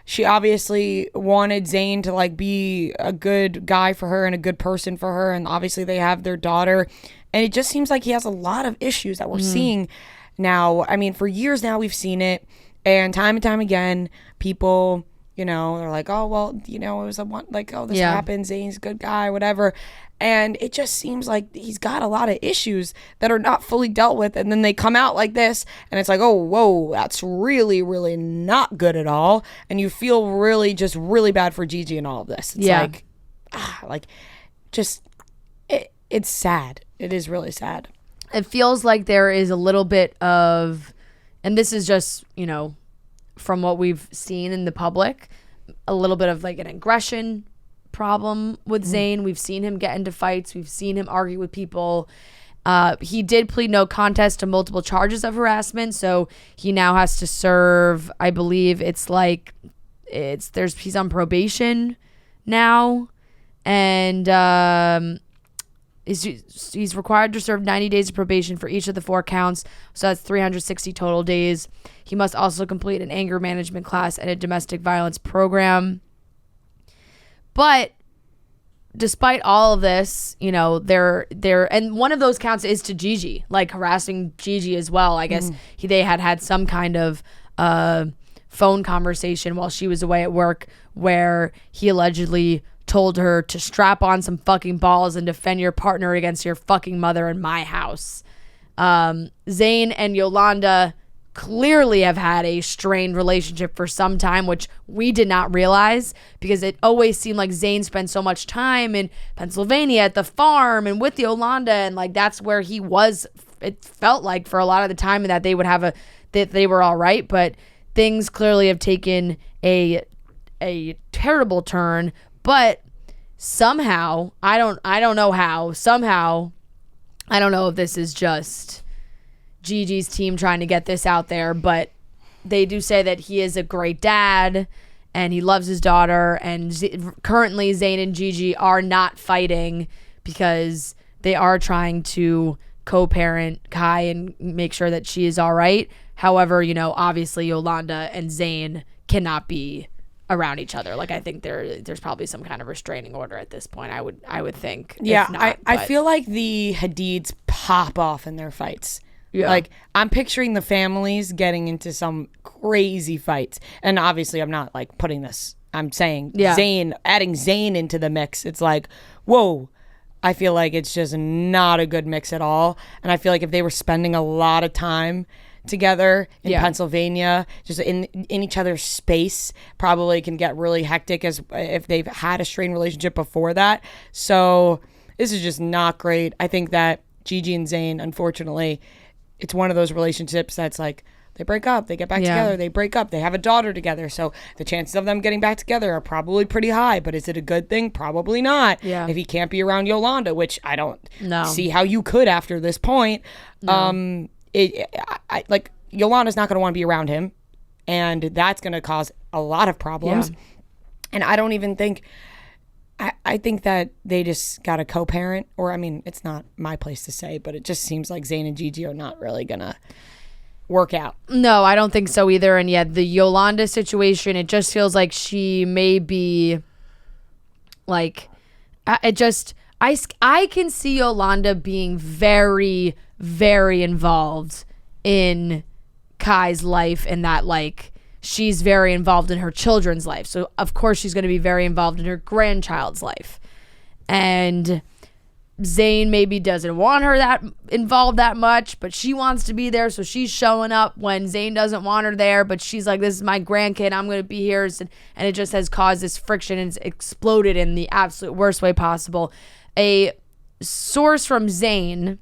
she obviously wanted Zayn to like be a good guy for her and a good person for her, and obviously they have their daughter, and it just seems like he has a lot of issues that we're seeing now. I mean, for years now we've seen it, and time again, people, you know, they're like, oh well, you know, it was this happened, Zayn's a good guy, whatever. And it just seems like he's got a lot of issues that are not fully dealt with. And then they come out like this, and it's like, oh, whoa, that's really, really not good at all. And you feel really bad for Gigi and all of this. It's it's sad. It is really sad. It feels like there is a little bit of, and this is just, you know, from what we've seen in the public, a little bit of like an aggression problem with Zayn. We've seen him get into fights. We've seen him argue with people. He did plead no contest to multiple charges of harassment, so he now has to serve, I believe he's on probation now, and he's required to serve 90 days of probation for each of the 4 counts, so that's 360 total days. He must also complete an anger management class and a domestic violence program. But despite all of this, you know, and one of those counts is to Gigi, like harassing Gigi as well. I guess they had some kind of phone conversation while she was away at work where he allegedly told her to strap on some fucking balls and defend your partner against your fucking mother in my house. Zayn and Yolanda clearly have had a strained relationship for some time, which we did not realize because it always seemed like Zayn spent so much time in Pennsylvania at the farm and with Yolanda, and like that's where he was. It felt like for a lot of the time, and that they would have that they were all right, but things clearly have taken a terrible turn. But somehow, I don't know how. Somehow, I don't know if this is just Gigi's team trying to get this out there, but they do say that he is a great dad and he loves his daughter, and currently Zayn and Gigi are not fighting because they are trying to co-parent Kai and make sure that she is all right. However, you know, obviously Yolanda and Zayn cannot be around each other. Like, I think there's probably some kind of restraining order at this point, I would think. Yeah, I feel like the Hadids pop off in their fights. Yeah. Like, I'm picturing the families getting into some crazy fights. And obviously, I'm not, like, putting this. I'm saying adding Zayn into the mix. It's like, whoa. I feel like it's just not a good mix at all. And I feel like if they were spending a lot of time together in Pennsylvania, just in each other's space, probably can get really hectic as if they've had a strained relationship before that. So this is just not great. I think that Gigi and Zayn, unfortunately, it's one of those relationships that's like, they break up, they get back together, they break up, they have a daughter together. So the chances of them getting back together are probably pretty high. But is it a good thing? Probably not. Yeah. If he can't be around Yolanda, which I don't see how you could after this point. No. Like, Yolanda's not going to want to be around him. And that's going to cause a lot of problems. Yeah. And I don't even think... I think that they just got a co-parent, or I mean, it's not my place to say, but it just seems like Zayn and Gigi are not really gonna work out. No, I don't think so either. And yet the Yolanda situation, it just feels like she may be like, I can see Yolanda being very, very involved in Kai's life, and that like she's very involved in her children's life. So of course she's going to be very involved in her grandchild's life. And Zayn maybe doesn't want her that involved that much, but she wants to be there, so she's showing up when Zayn doesn't want her there, but she's like, this is my grandkid, I'm going to be here. And it just has caused this friction, and it's exploded in the absolute worst way possible. A source from Zayn,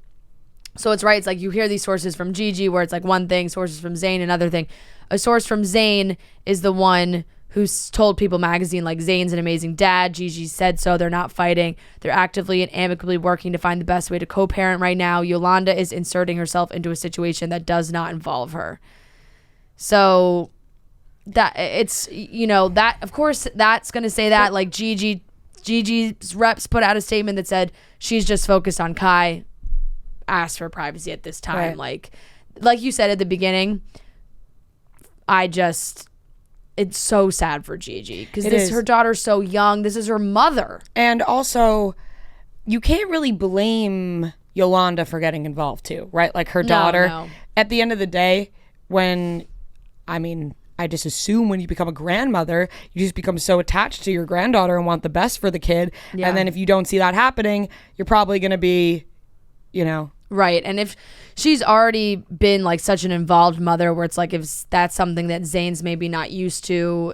so it's right, it's like you hear these sources from Gigi where it's like one thing, sources from Zayn another thing. A source from Zayn is the one who's told People magazine like Zayn's an amazing dad, Gigi said so, they're not fighting, they're actively and amicably working to find the best way to co-parent right now. Yolanda is inserting herself into a situation that does not involve her. So that it's, you know, that of course that's going to say that, like Gigi's reps put out a statement that said she's just focused on Kai, asked for privacy at this time. Right. Like you said at the beginning, it's so sad for Gigi because her daughter's so young. This is her mother. And also, you can't really blame Yolanda for getting involved too, right? Like her daughter. No. At the end of the day, I just assume when you become a grandmother, you just become so attached to your granddaughter and want the best for the kid. Yeah. And then if you don't see that happening, you're probably going to be, you know. Right. And if she's already been like such an involved mother where it's like if that's something that Zayn's maybe not used to,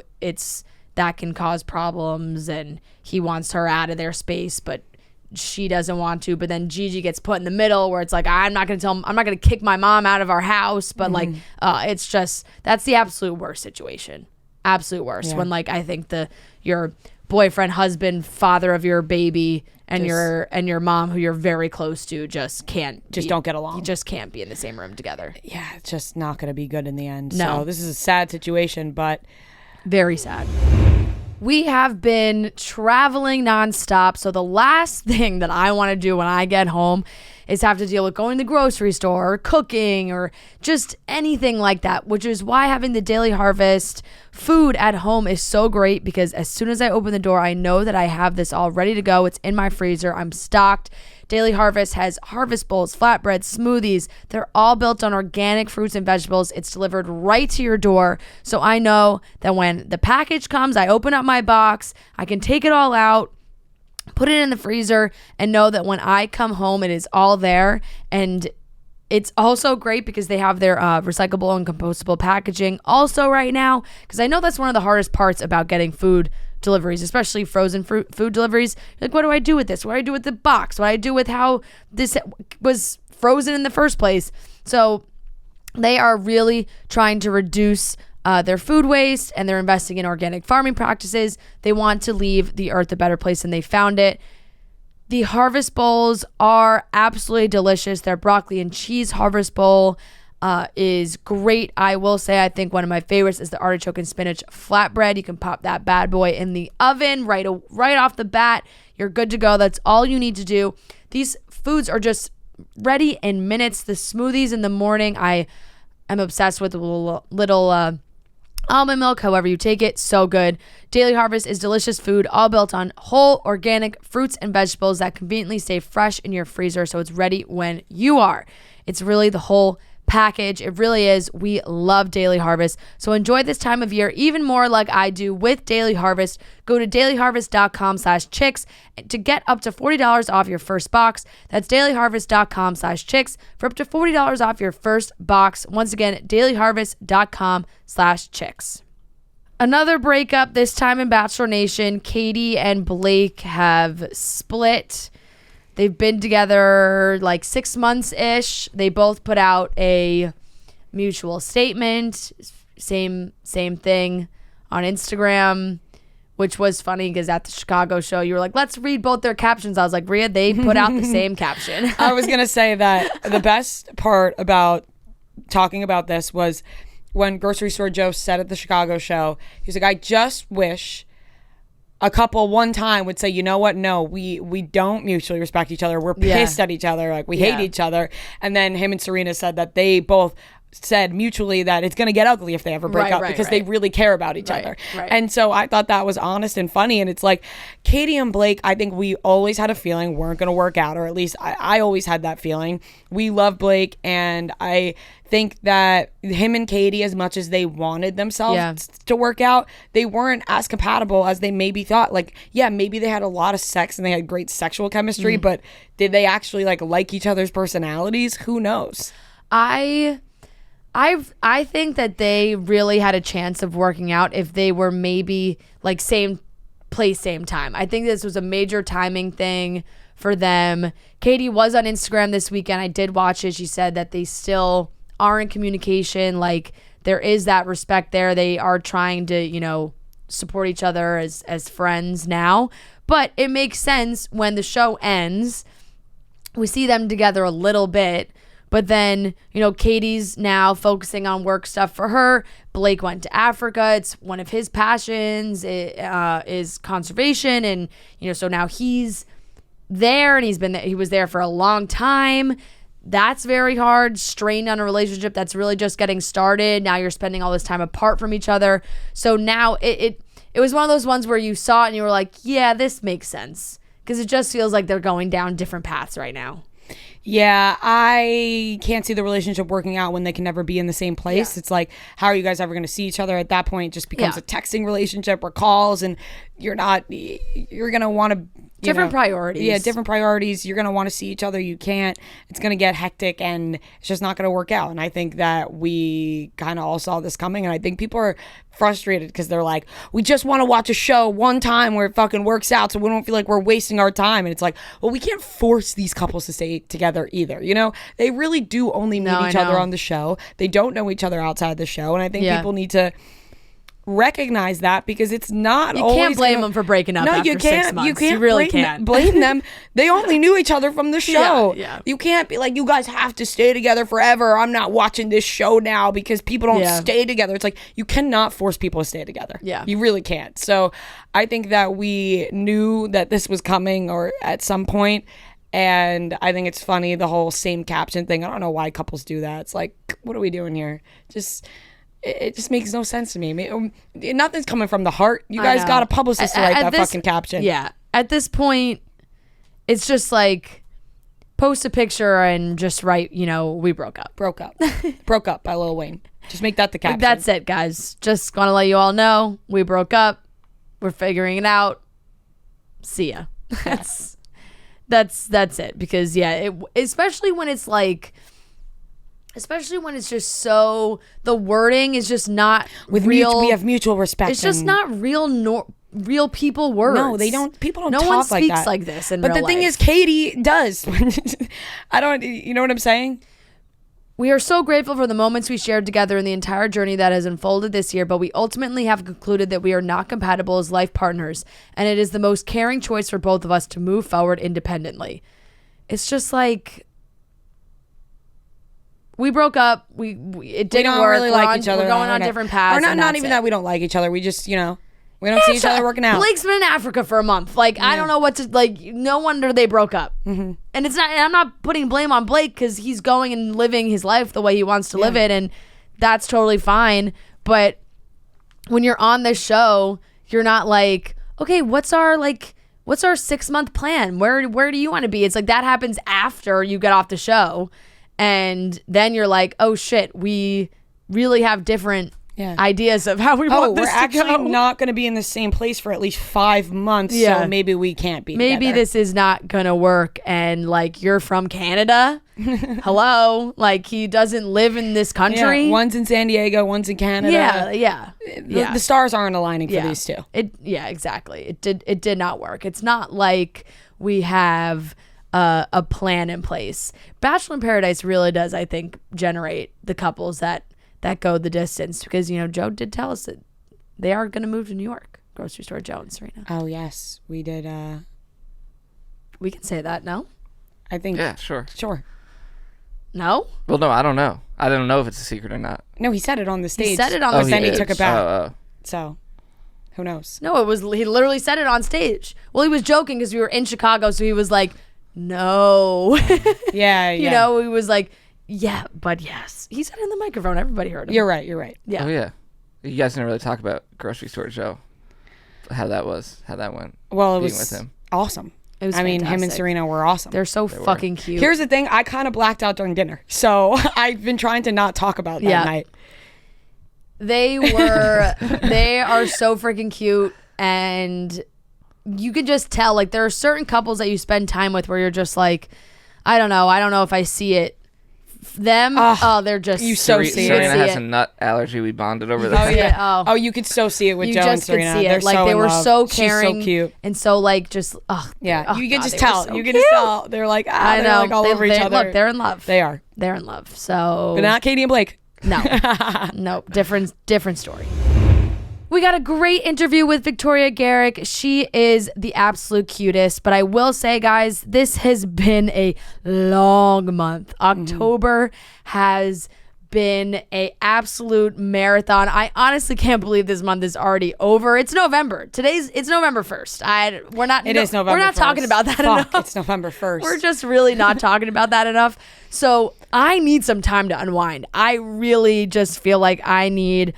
that can cause problems, and he wants her out of their space, but she doesn't want to. But then Gigi gets put in the middle where it's like, I'm not going to kick my mom out of our house. But it's just, that's the absolute worst situation. Absolute worst. Yeah. When like, I think your boyfriend, husband, father of your baby, and your mom, who you're very close to, don't get along. You just can't be in the same room together. Yeah, it's just not going to be good in the end. No. So this is a sad situation, but very sad. We have been traveling nonstop, so the last thing that I want to do when I get home is have to deal with going to the grocery store or cooking or just anything like that, which is why having the Daily Harvest food at home is so great, because as soon as I open the door, I know that I have this all ready to go. It's in my freezer. I'm stocked. Daily Harvest has harvest bowls, flatbreads, smoothies. They're all built on organic fruits and vegetables. It's delivered right to your door. So I know that when the package comes, I open up my box, I can take it all out, put it in the freezer, and know that when I come home, it is all there. And it's also great because they have their recyclable and compostable packaging also right now, because I know that's one of the hardest parts about getting food deliveries, especially frozen food deliveries. Like, what do I do with this? What do I do with the box? What do I do with how this was frozen in the first place? So they are really trying to reduce their food waste, and they're investing in organic farming practices. They want to leave the earth a better place than they found it. The harvest bowls are absolutely delicious. Their broccoli and cheese harvest bowl is great. I will say I think one of my favorites is the artichoke and spinach flatbread. You can pop that bad boy in the oven right off the bat. You're good to go. That's all you need to do. These foods are just ready in minutes. The smoothies in the morning, I am obsessed with. A little almond milk, however you take it, so good. Daily Harvest is delicious food, all built on whole organic fruits and vegetables that conveniently stay fresh in your freezer, so it's ready when you are. It's really the whole package. It really is. We love Daily Harvest. So enjoy this time of year even more like I do with Daily Harvest. Go to dailyharvest.com/chicks to get up to $40 off your first box. That's dailyharvest.com/chicks for up to $40 off your first box. Once again, dailyharvest.com/chicks. Another breakup, this time in Bachelor Nation. Katie and Blake have split. They've been together like 6 months-ish. They both put out a mutual statement. Same thing on Instagram, which was funny because at the Chicago show, you were like, let's read both their captions. I was like, Rhea, they put out the same caption. I was going to say that the best part about talking about this was when Grocery Store Joe said at the Chicago show, he was like, I just wish a couple one time would say, you know what? No, we don't mutually respect each other. We're pissed at each other. Like, we hate each other. And then him and Serena said that they both said mutually that it's going to get ugly if they ever break up because they really care about each other. Right. And so I thought that was honest and funny. And it's like Katie and Blake, I think we always had a feeling weren't going to work out, or at least I always had that feeling. We love Blake, and I think that him and Katie, as much as they wanted themselves to work out, they weren't as compatible as they maybe thought. Like, yeah, maybe they had a lot of sex and they had great sexual chemistry, but did they actually like each other's personalities? Who knows? I think that they really had a chance of working out if they were maybe like same place, same time. I think this was a major timing thing for them. Katie was on Instagram this weekend. I did watch it. She said that they still are in communication. Like, there is that respect there. They are trying to, support each other as friends now. But it makes sense when the show ends. We see them together a little bit. But then, Katie's now focusing on work stuff for her. Blake went to Africa. It's one of his passions is conservation. And, so now he's there, and he was there for a long time. That's very hard, strained on a relationship that's really just getting started. Now you're spending all this time apart from each other. So now it was one of those ones where you saw it and you were like, yeah, this makes sense. Because it just feels like they're going down different paths right now. Yeah, I can't see the relationship working out when they can never be in the same place. Yeah. It's like, how are you guys ever going to see each other? At that point, it just becomes a texting relationship or calls, and you're going to want to... Different priorities. Yeah, different priorities. You're going to want to see each other. You can't. It's going to get hectic, and it's just not going to work out. And I think that we kind of all saw this coming, and I think people are frustrated because they're like, we just want to watch a show one time where it fucking works out so we don't feel like we're wasting our time. And it's like, well, we can't force these couples to stay together either. They really do only meet each other on the show. They don't know each other outside the show. And I think people need to recognize that, because it's not always... You can't blame them for breaking up after 6 months. You really can't blame them. They only knew each other from the show. Yeah. You can't be like, you guys have to stay together forever. I'm not watching this show now because people don't stay together. It's like, you cannot force people to stay together. Yeah. You really can't. So I think that we knew that this was coming, or at some point, and I think it's funny, the whole same caption thing. I don't know why couples do that. It's like, what are we doing here? It just makes no sense to me. Nothing's coming from the heart. You guys got a publicist to write that fucking caption. Yeah. At this point, it's just like, post a picture and just write, we broke up. Broke up. Broke up by Lil Wayne. Just make that the caption. That's it, guys. Just want to let you all know, we broke up. We're figuring it out. See ya. That's it. Because, especially when it's like... Especially when it's just so, the wording is just not real. We have mutual respect. It's just not real people words. No, they don't. People don't talk like that. No one speaks like this in real life. But the thing is, Katie does. You know what I'm saying? We are so grateful for the moments we shared together and the entire journey that has unfolded this year, but we ultimately have concluded that we are not compatible as life partners, and it is the most caring choice for both of us to move forward independently. It's just like... We broke up. It didn't work. Really like each other. We're going on different paths. Or not even that we don't like each other. We just, we don't see each other working out. Blake's been in Africa for a month. Like, I don't know what to, like, no wonder they broke up. Mm-hmm. And I'm not putting blame on Blake, because he's going and living his life the way he wants to live it, and that's totally fine. But when you're on this show, you're not like, okay, what's our 6-month plan? Where do you want to be? It's like, that happens after you get off the show. And then you're like, oh shit, we really have different ideas of how we want this to go. We're actually not going to be in the same place for at least 5 months, so maybe we can't be Maybe together. This is not going to work, and like, you're from Canada? Hello? Like, he doesn't live in this country? Yeah, one's in San Diego, one's in Canada. Yeah. The stars aren't aligning for these two. Exactly. It did not work. It's not like we have... a plan in place. Bachelor in Paradise really does, I think, generate the couples that go the distance, because, Joe did tell us that they are going to move to New York. Grocery Store Jones right now. Oh, yes. We did. We can say that, no? I think. Yeah, sure. No? Well, no, I don't know. I don't know if it's a secret or not. No, he said it on the stage. He said it on the stage. Then he took it back. Oh. So, who knows? No, he literally said it on stage. Well, he was joking because we were in Chicago, so he was like, no. Yeah. He was like, Yeah, but yes. He said it in the microphone. Everybody heard him. You're right. Yeah. Oh, yeah. You guys didn't really talk about Grocery Store Joe. How that went. Well, it being was with him. awesome. It was him and fantastic. Serena were awesome. They're so fucking cute. Here's the thing. I kind of blacked out during dinner. So I've been trying to not talk about that night. They are so freaking cute. And you could just tell, like, there are certain couples that you spend time with where you're just like, I don't know if I see it. Them, they're just you so see it. Serena has a nut allergy. We bonded over that. Oh yeah. Oh, you could so see it with you Joe and just could Serena. see it. They're like so they in were love. so She's caring, so cute. and so like just yeah. You can God, just they tell. were so You can cute. just tell. They're like I know. They're like all over each other. Look, they're in love. They are. They're in love. So, But not Katie and Blake. No, no, different story. We got a great interview with Victoria Garrick. She is the absolute cutest. But I will say, guys, this has been a long month. October has been a absolute marathon. I honestly can't believe this month is already over. It's November. It's November 1st. We're not talking about that enough. It's November 1st. We're just really not talking about that enough. So I need some time to unwind. I really just feel like I need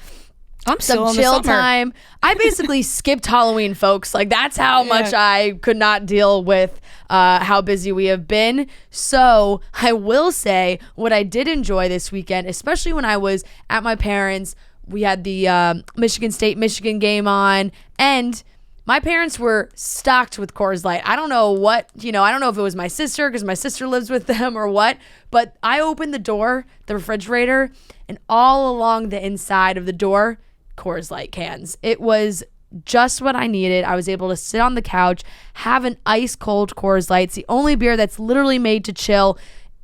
some chill time. I basically skipped Halloween, folks. Like, that's how much I could not deal with how busy we have been. So I will say what I did enjoy this weekend, especially when I was at my parents', we had the Michigan State-Michigan game on, and my parents were stocked with Coors Light. I don't know what, I don't know if it was my sister because my sister lives with them or what, but I opened the door, the refrigerator, and all along the inside of the door, Coors Light cans. It was just what I needed. I was able to sit on the couch, have an ice cold Coors Light. It's the only beer that's literally made to chill.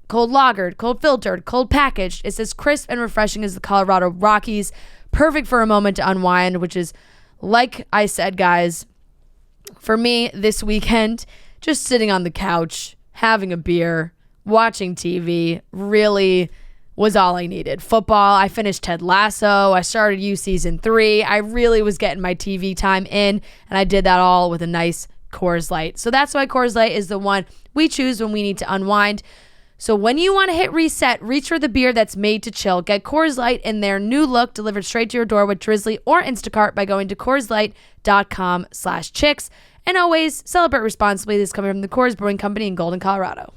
Cold lagered, cold filtered, cold packaged. It's as crisp and refreshing as the Colorado Rockies. Perfect for a moment to unwind, which is, like I said, guys, for me this weekend, just sitting on the couch, having a beer, watching TV, really was all I needed. Football, I finished Ted Lasso. I started You Season 3. I really was getting my TV time in, and I did that all with a nice Coors Light. So that's why Coors Light is the one we choose when we need to unwind. So when you want to hit reset, reach for the beer that's made to chill. Get Coors Light in their new look delivered straight to your door with Drizzly or Instacart by going to CoorsLight.com/chicks. And always celebrate responsibly. This is coming from the Coors Brewing Company in Golden, Colorado.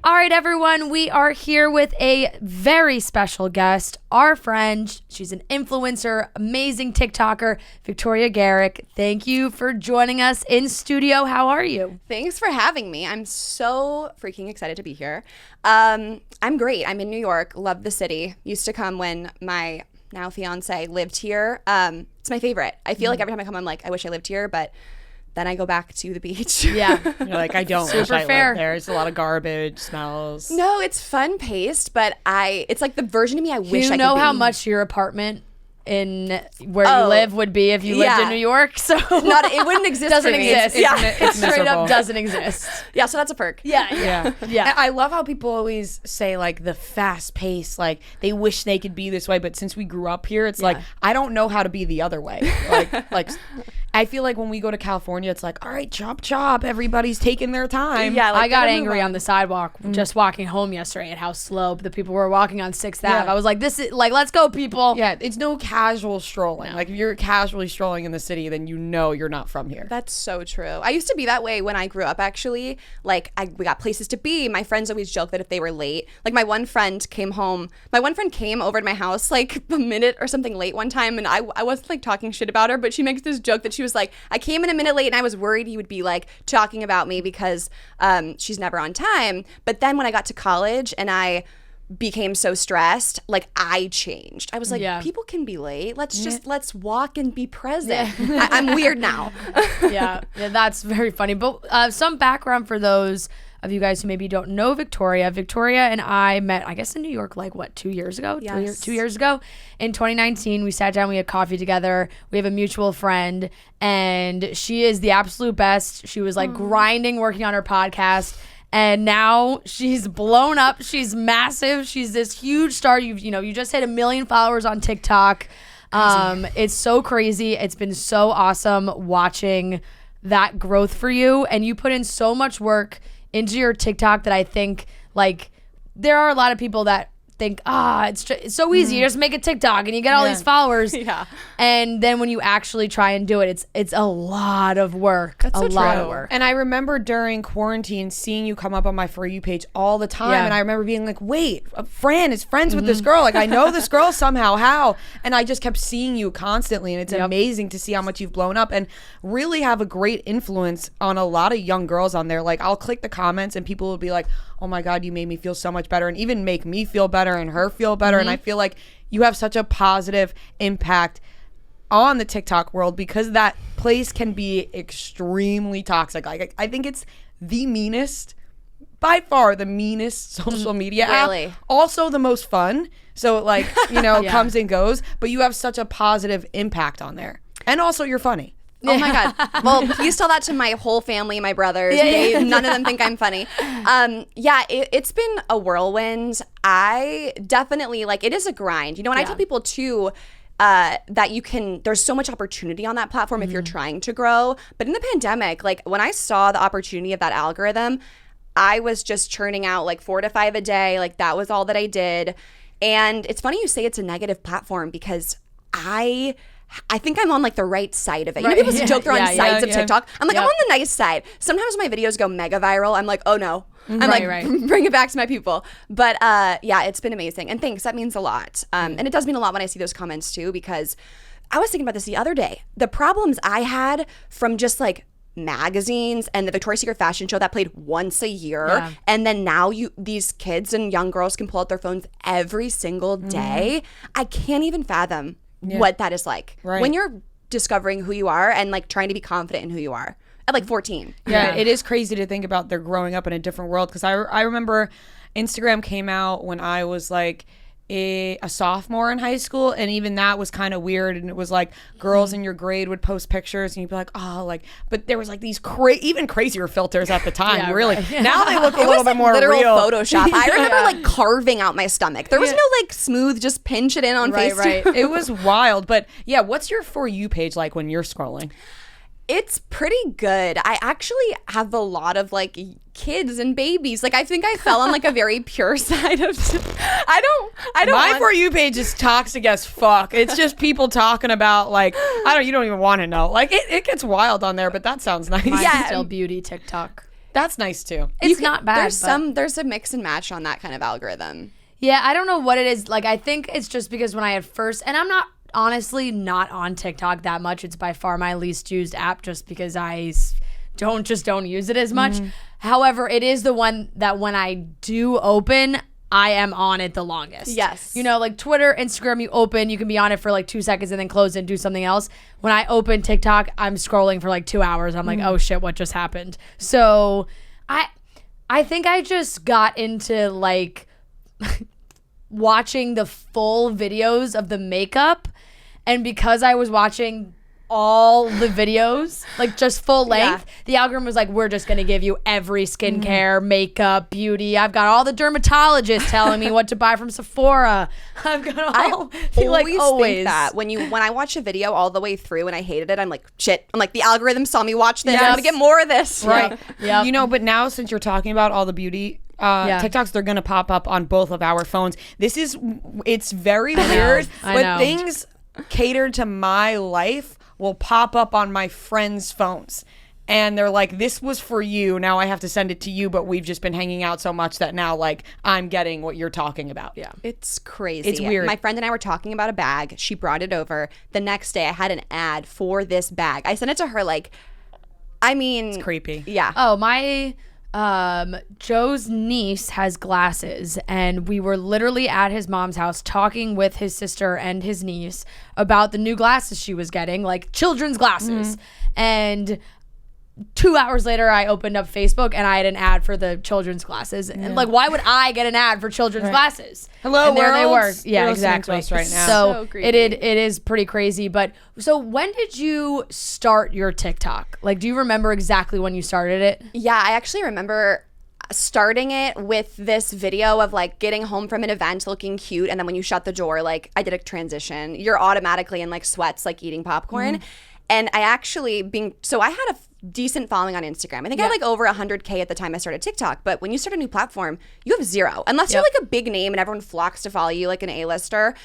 All right, everyone, we are here with a very special guest, our friend. She's an influencer, amazing TikToker, Victoria Garrick. Thank you for joining us in studio. How are you? Thanks for having me. I'm so freaking excited to be here. I'm great. I'm in New York. Love the city. Used to come when my now fiance lived here. It's my favorite. I feel like every time I come, I'm like, I wish I lived here, but then I go back to the beach. Yeah. You're like, I don't wish I lived there. There's a lot of garbage, smells. No, it's fun paced, but it's like the version of me I wish I could be. You know how much your apartment in where you live would be if you lived in New York? So it wouldn't exist. Doesn't for me. exist. It's straight miserable. up doesn't exist. Yeah, so that's a perk. Yeah. And I love how people always say like the fast pace, like they wish they could be this way, but since we grew up here, it's like I don't know how to be the other way. Like I feel like when we go to California, it's like, all right, chop, everybody's taking their time. Yeah, like, I got angry on the sidewalk just walking home yesterday at how slow the people were walking on 6th Ave. I was like, this is like, let's go, people. Yeah, it's no casual strolling. Like if you're casually strolling in the city, then you know you're not from here. That's so true. I used to be that way when I grew up, actually. Like, we got places to be. My friends always joke that if they were late, like my one friend came over to my house like a minute or something late one time, and I wasn't like talking shit about her, but she makes this joke that she was like, I came in a minute late and I was worried he would be like talking about me because she's never on time. But then when I got to college and I became so stressed, like I changed. I was like, people can be late. Let's walk and be present. I'm weird now. yeah, that's very funny. But some background for those of you guys who maybe don't know Victoria. Victoria and I met, I guess, in New York, like, 2 years ago? Yes. 2 years ago. In 2019, we sat down, we had coffee together. We have a mutual friend, and she is the absolute best. She was, like, grinding, working on her podcast, and now she's blown up. She's massive. She's this huge star. You just hit 1 million followers on TikTok. It's so crazy. It's been so awesome watching that growth for you, and you put in so much work into your TikTok that I think, like, there are a lot of people that think, it's so easy. You just make a TikTok and you get all these followers. Yeah. And then when you actually try and do it, it's a lot of work. That's so a lot true. of work. And I remember during quarantine seeing you come up on my For You page all the time. Yeah. And I remember being like, wait, Fran is friends with this girl. Like, I know this girl somehow. How? And I just kept seeing you constantly. And it's amazing to see how much you've blown up and really have a great influence on a lot of young girls on there. Like, I'll click the comments and people will be like, oh my God, you made me feel so much better, and even make me feel better and her feel better. And I feel like you have such a positive impact on the TikTok world because that place can be extremely toxic. Like, I think it's the meanest, by far the meanest social media Really? app. Also the most fun. So it, like, comes and goes, but you have such a positive impact on there. And also you're funny. Oh my God. Well, please tell that to my whole family, my brothers. None of them think I'm funny. It's been a whirlwind. I definitely, like, it is a grind. And I tell people too, that there's so much opportunity on that platform if you're trying to grow. But in the pandemic, like, when I saw the opportunity of that algorithm, I was just churning out like 4 to 5 a day. Like, that was all that I did. And it's funny you say it's a negative platform because I think I'm on like the right side of it. Right. People joke they're on sides of yeah. TikTok. I'm like, I'm on the nice side. Sometimes my videos go mega viral. I'm like, oh no. I'm bring it back to my people. But it's been amazing. And thanks, that means a lot. And it does mean a lot when I see those comments too, because I was thinking about this the other day. The problems I had from just like magazines and the Victoria's Secret fashion show that played once a year, and then now these kids and young girls can pull out their phones every single day. I can't even fathom what that is like when you're discovering who you are and like trying to be confident in who you are at like 14. Yeah, it is crazy to think about they're growing up in a different world, because I remember Instagram came out when I was like a sophomore in high school, and even that was kind of weird, and it was like girls in your grade would post pictures and you'd be like, oh, like, but there was like these even crazier filters at the time. Now they look a little bit more literal real. Photoshop. I remember like carving out my stomach. There was no like smooth, just pinch it in on FaceTime. Right. It was wild. But yeah, what's your For You page like when you're scrolling? It's pretty good. I actually have a lot of like kids and babies. Like, I think I fell on like a very pure side of I don't My For You page is toxic as fuck. It's just people talking about like, you don't even want to know. Like, it gets wild on there, but that sounds nice. Mine's still beauty TikTok. That's nice too. It's not bad. There's a mix and match on that kind of algorithm. Yeah, I don't know what it is. Like, I think it's just because when I had first, and I'm not honestly not on TikTok that much. It's by far my least used app just because I don't use it as much. However, it is the one that when I do open, I am on it the longest. Yes. Like Twitter, Instagram, you open, you can be on it for like 2 seconds and then close it and do something else. When I open TikTok, I'm scrolling for like 2 hours. I'm like, oh shit, what just happened? So I think I just got into like watching the full videos of the makeup, and because I was watching all the videos, like just full length, the algorithm was like, we're just gonna give you every skincare, makeup, beauty. I've got all the dermatologists telling me what to buy from Sephora. I've got all. I always think that when I watch a video all the way through and I hated it, I'm like, shit. I'm like, the algorithm saw me watch this. I'm gonna get more of this. Right. Yeah. But now since you're talking about all the beauty TikToks, they're gonna pop up on both of our phones. It's very weird, but things catered to my life will pop up on my friends' phones, and they're like, this was for you, now I have to send it to you, but we've just been hanging out so much that now like I'm getting what you're talking about. It's crazy. It's weird. My friend and I were talking about a bag. She brought it over. The next day I had an ad for this bag. I sent it to her, like, I mean, it's creepy. Oh, my Joe's niece has glasses, and we were literally at his mom's house talking with his sister and his niece about the new glasses she was getting, like children's glasses. And 2 hours later, I opened up Facebook and I had an ad for the children's glasses. And like, why would I get an ad for children's glasses? Hello, and there they were. world. Yeah, You're exactly. listening to us right now. So creepy. it is pretty crazy. But so when did you start your TikTok? Like, do you remember exactly when you started it? Yeah, I actually remember starting it with this video of like getting home from an event looking cute, and then when you shut the door, like, I did a transition. You're automatically in like sweats, like eating popcorn. And I actually I had decent following on Instagram. I think I had like over 100K at the time I started TikTok. But when you start a new platform, you have zero. Unless you're like a big name and everyone flocks to follow you like an A-lister.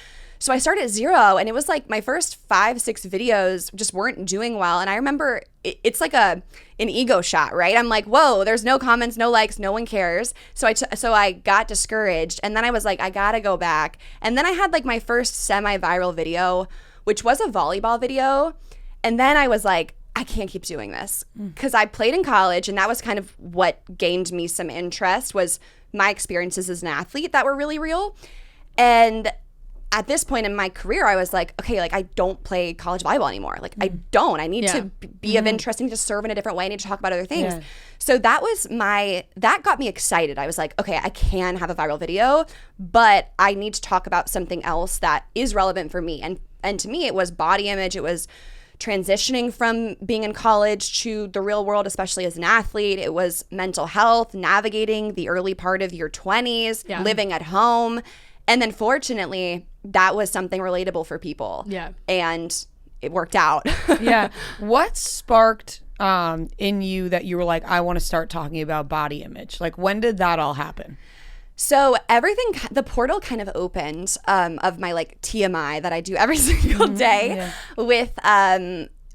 So I started at 0, and it was like my first 5-6 videos just weren't doing well. And I remember it's like an ego shot, right? I'm like, whoa, there's no comments, no likes, no one cares. So I got discouraged, and then I was like, I gotta go back. And then I had like my first semi-viral video, which was a volleyball video. And then I was like, I can't keep doing this, because I played in college, and that was kind of what gained me some interest, was my experiences as an athlete that were really real. And at this point in my career, I was like, okay, like I don't play college volleyball anymore. Like I don't. I need to be of interest. I need to serve in a different way. I need to talk about other things. Yeah. So that got me excited. I was like, okay, I can have a viral video, but I need to talk about something else that is relevant for me. And to me, it was body image. It was transitioning from being in college to the real world, especially as an athlete. It was mental health, navigating the early part of your 20s, living at home. And then fortunately, that was something relatable for people. Yeah. And it worked out. Yeah. What sparked in you that you were like, I want to start talking about body image? Like, when did that all happen? So the portal kind of opened of my like TMI that I do every single day with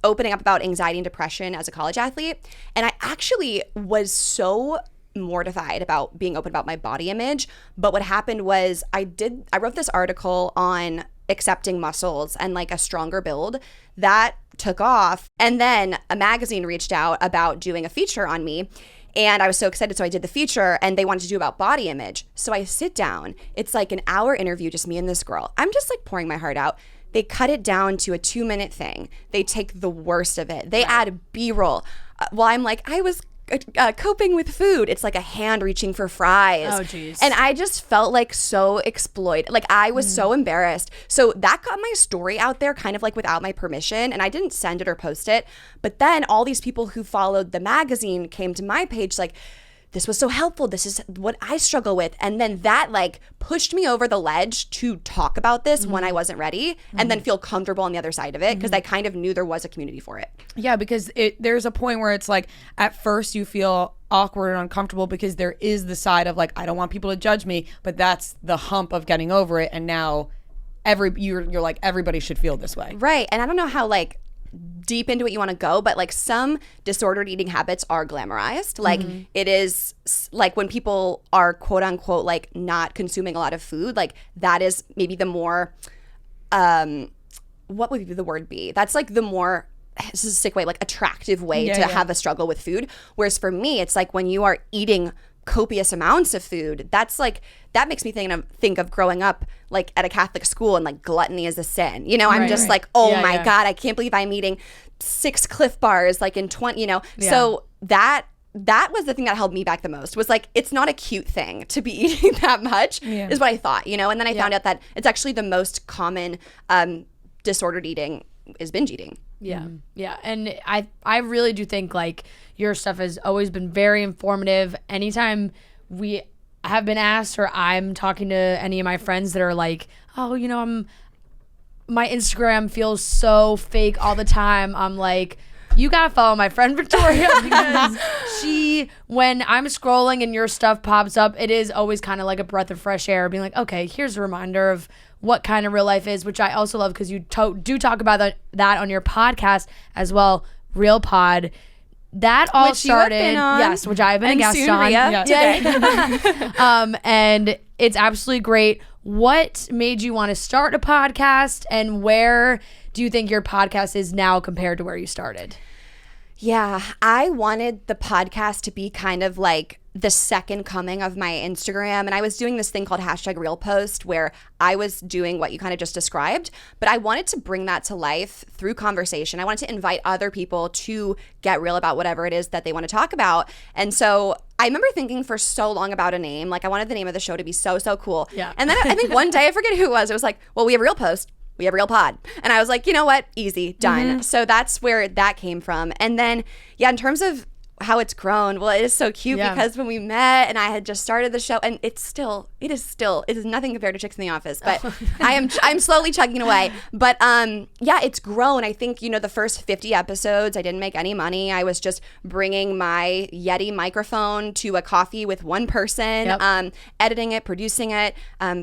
opening up about anxiety and depression as a college athlete. And I actually was so mortified about being open about my body image. But what happened was I wrote this article on accepting muscles and like a stronger build that took off. And then a magazine reached out about doing a feature on me. And I was so excited. So I did the feature, and they wanted to do about body image. So I sit down. It's like an hour interview, just me and this girl. I'm just like pouring my heart out. They cut it down to a 2-minute thing. They take the worst of it. They add B-roll. Well, I'm like, I was coping with food. It's like a hand reaching for fries. Oh, geez. And I just felt like so exploited. Like I was so embarrassed. So that got my story out there kind of like without my permission, and I didn't send it or post it. But then all these people who followed the magazine came to my page like, this was so helpful. This is what I struggle with. And then that like pushed me over the ledge to talk about this when I wasn't ready, and then feel comfortable on the other side of it, because I kind of knew there was a community for it. Yeah, because there's a point where it's like at first you feel awkward and uncomfortable because there is the side of like, I don't want people to judge me, but that's the hump of getting over it. And now you're like, everybody should feel this way. Right. And I don't know how like deep into it you want to go, but like some disordered eating habits are glamorized. Like it is like when people are quote unquote like not consuming a lot of food, like that is maybe the more what would the word be? That's like the more, this is a sick way, like attractive way to have a struggle with food. Whereas for me, it's like when you are eating copious amounts of food, that's like, that makes me think of growing up like at a Catholic school, and like gluttony is a sin. You know, I'm just like, oh my God, I can't believe I'm eating 6 Cliff Bars like in 20, you know. So that was the thing that held me back the most, was like, it's not a cute thing to be eating that much, is what I thought, you know. And then I found out that it's actually the most common disordered eating is binge eating. Yeah. Yeah. And I really do think like your stuff has always been very informative. Anytime we have been asked, or I'm talking to any of my friends that are like, oh, you know, my Instagram feels so fake all the time, I'm like, you gotta follow my friend Victoria, because when I'm scrolling and your stuff pops up, it is always kind of like a breath of fresh air, being like, okay, here's a reminder of what kind of real life is, which I also love, because you do talk about that on your podcast as well, Real Pod. That all started, yes, which I've been a guest on today. And it's absolutely great. What made you want to start a podcast, and where do you think your podcast is now compared to where you started? Yeah, I wanted the podcast to be kind of like the second coming of my Instagram. And I was doing this thing called #RealPost, where I was doing what you kind of just described, but I wanted to bring that to life through conversation. I wanted to invite other people to get real about whatever it is that they want to talk about. And so I remember thinking for so long about a name. Like I wanted the name of the show to be so cool. Yeah. And then I think one day, I forget who it was like, well, we have Real Post, we have Real Pod. And I was like, you know what? Easy, done. So that's where that came from. And then, yeah, in terms of how it's grown. Well, it is so cute because when we met and I had just started the show, and it is nothing compared to Chicks in the Office, but I'm slowly chugging away. But yeah, it's grown. I think, the first 50 episodes, I didn't make any money. I was just bringing my Yeti microphone to a coffee with one person, editing it, producing it,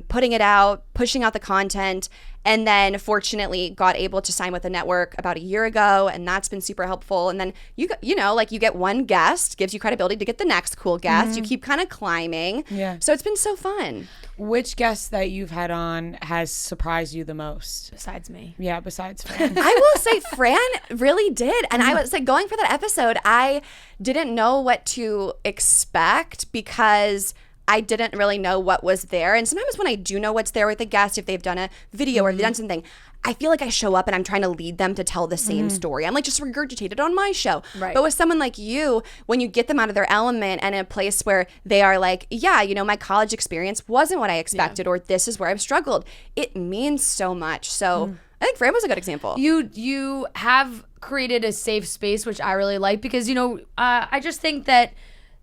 putting it out, pushing out the content. And then fortunately got able to sign with a network about a year ago, and that's been super helpful. And then you get one guest, gives you credibility to get the next cool guest. You keep kind of climbing. Yeah. So it's been so fun. Which guest that you've had on has surprised you the most? Besides me. Yeah, besides Fran. I will say Fran really did. And I was like, going for that episode, I didn't know what to expect because I didn't really know what was there. And sometimes when I do know what's there with a guest, if they've done a video or they've done something, I feel like I show up and I'm trying to lead them to tell the same story. I'm like just regurgitated on my show. Right. But with someone like you, when you get them out of their element and in a place where they are like, yeah, my college experience wasn't what I expected, or this is where I've struggled, it means so much. So I think Fran was a good example. You have created a safe space, which I really like, because, I just think that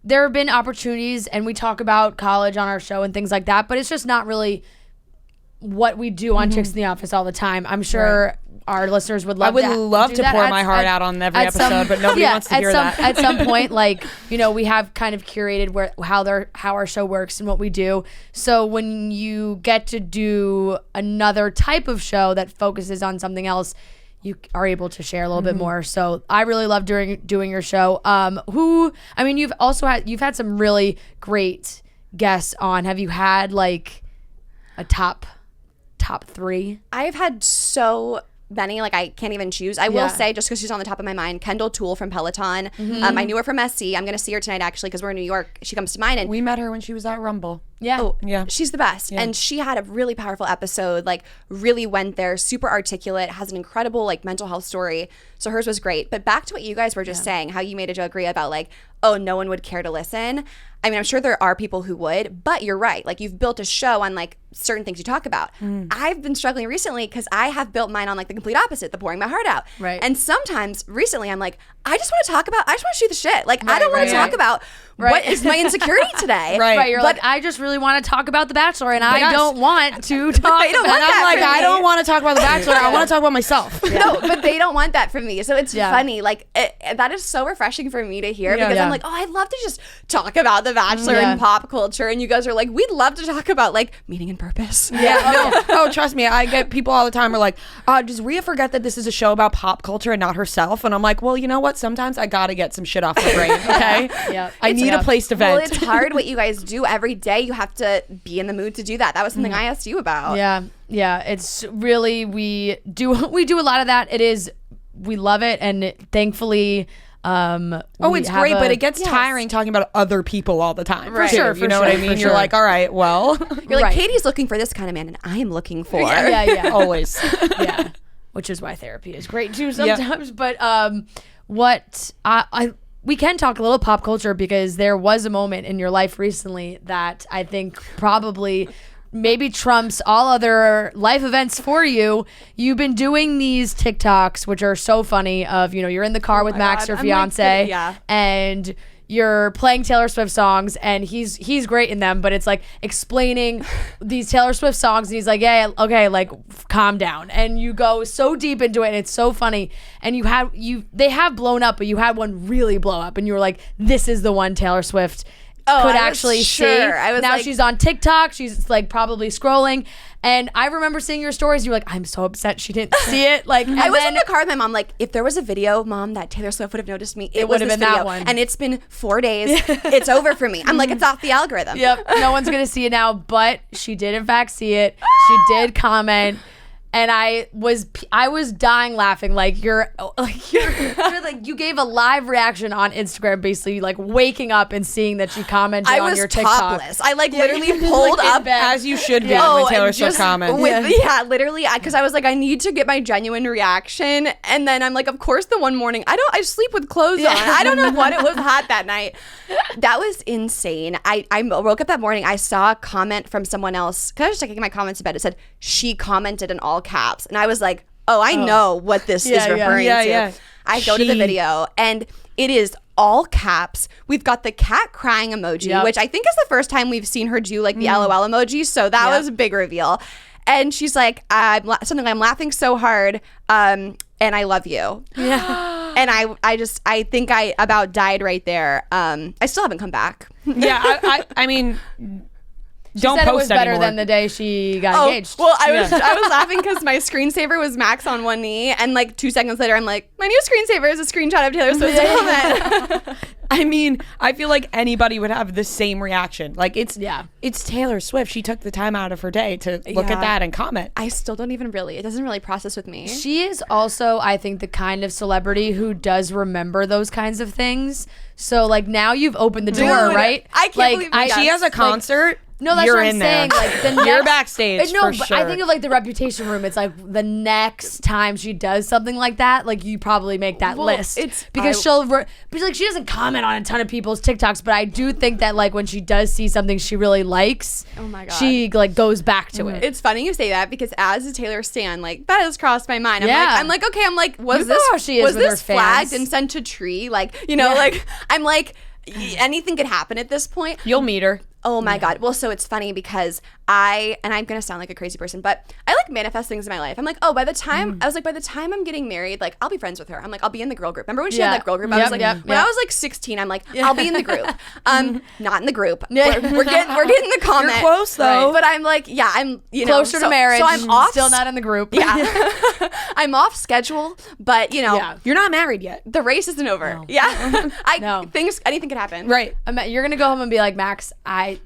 there have been opportunities, and we talk about college on our show and things like that, but it's just not really what we do on Chicks in the Office all the time. I'm sure our listeners would love. I would love to pour my heart out on every episode, but nobody wants to hear that. At some point, we have kind of curated how our show works and what we do. So when you get to do another type of show that focuses on something else, you are able to share a little bit more. So I really love doing your show. You've had some really great guests on. Have you had like a top 3? I've had so many, I can't even choose. I will say, just because she's on the top of my mind, Kendall Toole from Peloton. I knew her from SC. I'm going to see her tonight, actually, because we're in New York. She comes to mine. And we met her when she was at Rumble. Yeah. Oh, yeah. She's the best. Yeah. And she had a really powerful episode, really went there, super articulate, has an incredible, mental health story. So hers was great. But back to what you guys were just saying, how you made a joke, Rhea, about oh, no one would care to listen. I mean, I'm sure there are people who would, but you're right. You've built a show on certain things you talk about. I've been struggling recently because I have built mine on the complete opposite, the pouring my heart out. Right. And sometimes recently I'm I just want to shoot the shit. I don't want to talk about what is my insecurity today. Right. You're I just really want to talk about The Bachelor, and I don't want to talk about that. I don't want to talk about The Bachelor. I want to talk about myself. No, but they don't want that from me. So it's funny. That is so refreshing for me to hear because I'm I'd love to just talk about The Bachelor and pop culture. And you guys are we'd love to talk about meaning and purpose. Yeah. Oh, trust me. I get people all the time are does Rhea forget that this is a show about pop culture and not herself? And I'm well, you know what? Sometimes I got to get some shit off my brain. Okay. I need a place to vent. Well, it's hard what you guys do every day. You have to be in the mood to do that. That was something I asked you about. Yeah. It's really, we do a lot of that. We love it. And thankfully, it's great, but it gets tiring talking about other people all the time. For sure. You know what I mean? You're all right, well. You're Katie's looking for this kind of man, and I am looking for. Yeah. Always. Yeah. Which is why therapy is great too sometimes. But we can talk a little pop culture, because there was a moment in your life recently that I think probably maybe trumps all other life events for you. You've been doing these TikToks, which are so funny, of, you're in the car with Max, your fiance, and you're playing Taylor Swift songs, and he's great in them, but it's explaining these Taylor Swift songs, and he's yeah, okay, calm down, and you go so deep into it, and it's so funny. And they have blown up, but you had one really blow up, and you were this is the one Taylor Swift could actually see. Now she's on TikTok. She's probably scrolling. And I remember seeing your stories. You were I'm so upset she didn't see it. I was in the car with my mom. If there was a video, Mom, that Taylor Swift would have noticed me, it would have been video. That one. And it's been 4 days. It's over for me. I'm it's off the algorithm. Yep. No one's gonna see it now. But she did in fact see it. She did comment. And I was dying laughing. You gave a live reaction on Instagram, basically waking up and seeing that she commented on your TikTok. I was topless. I literally pulled up as you should be when Taylor Swift comments. Literally, because I was I need to get my genuine reaction. And then I'm of course the one morning I sleep with clothes on. I don't know what it was hot that night. That was insane. I woke up that morning. I saw a comment from someone else, because I was checking my comments in bed. It said she commented in all caps, and I was I know what this is referring to. I go to the video, and it is all caps. We've got the cat crying emoji, which I think is the first time we've seen her do like the LOL emoji. So that was a big reveal. And she's like, I'm laughing so hard, and I love you. Yeah. And I think I about died right there. I still haven't come back. Yeah, I mean, don't said post it was better anymore. than the day she got engaged. Well, I was laughing because my screensaver was Max on one knee, and like 2 seconds later, I'm like, my new screensaver is a screenshot of Taylor Swift's helmet. I mean, I feel like anybody would have the same reaction. Like it's Taylor Swift. She took the time out of her day to look at that and comment. I still don't even really. It doesn't really process with me. She is also, I think, the kind of celebrity who does remember those kinds of things. So like now you've opened the door, right? I can't believe she has a concert. No, that's you're what I'm in saying. there. Like the next, you're backstage. No, for but sure. I think of like the Reputation room. It's like the next time she does something like that, like you probably make that list. It's because but like she doesn't comment on a ton of people's TikToks, but I do think that like when she does see something she really likes, oh my God, she like goes back to it. It's funny you say that because as a Taylor stan, like that has crossed my mind. I'm like, okay, was this flagged and sent to Tree? Like, like I'm like, anything could happen at this point. You'll meet her. Oh my God. Well, so it's funny because I'm going to sound like a crazy person, but I like manifest things in my life. I'm like, by the time I'm getting married, like I'll be friends with her. I'm like, I'll be in the girl group. Remember when she had that girl group? I was like, when I was like 16, I'm like, I'll be in the group. Not in the group. We're getting the comment. You're close though. Right. But I'm like, I'm, closer to marriage. So I'm off. Still not in the group. Yeah. I'm off schedule, but you're not married yet. The race isn't over. No. Yeah. Anything could happen. Right. You're going to go home and be like, Max,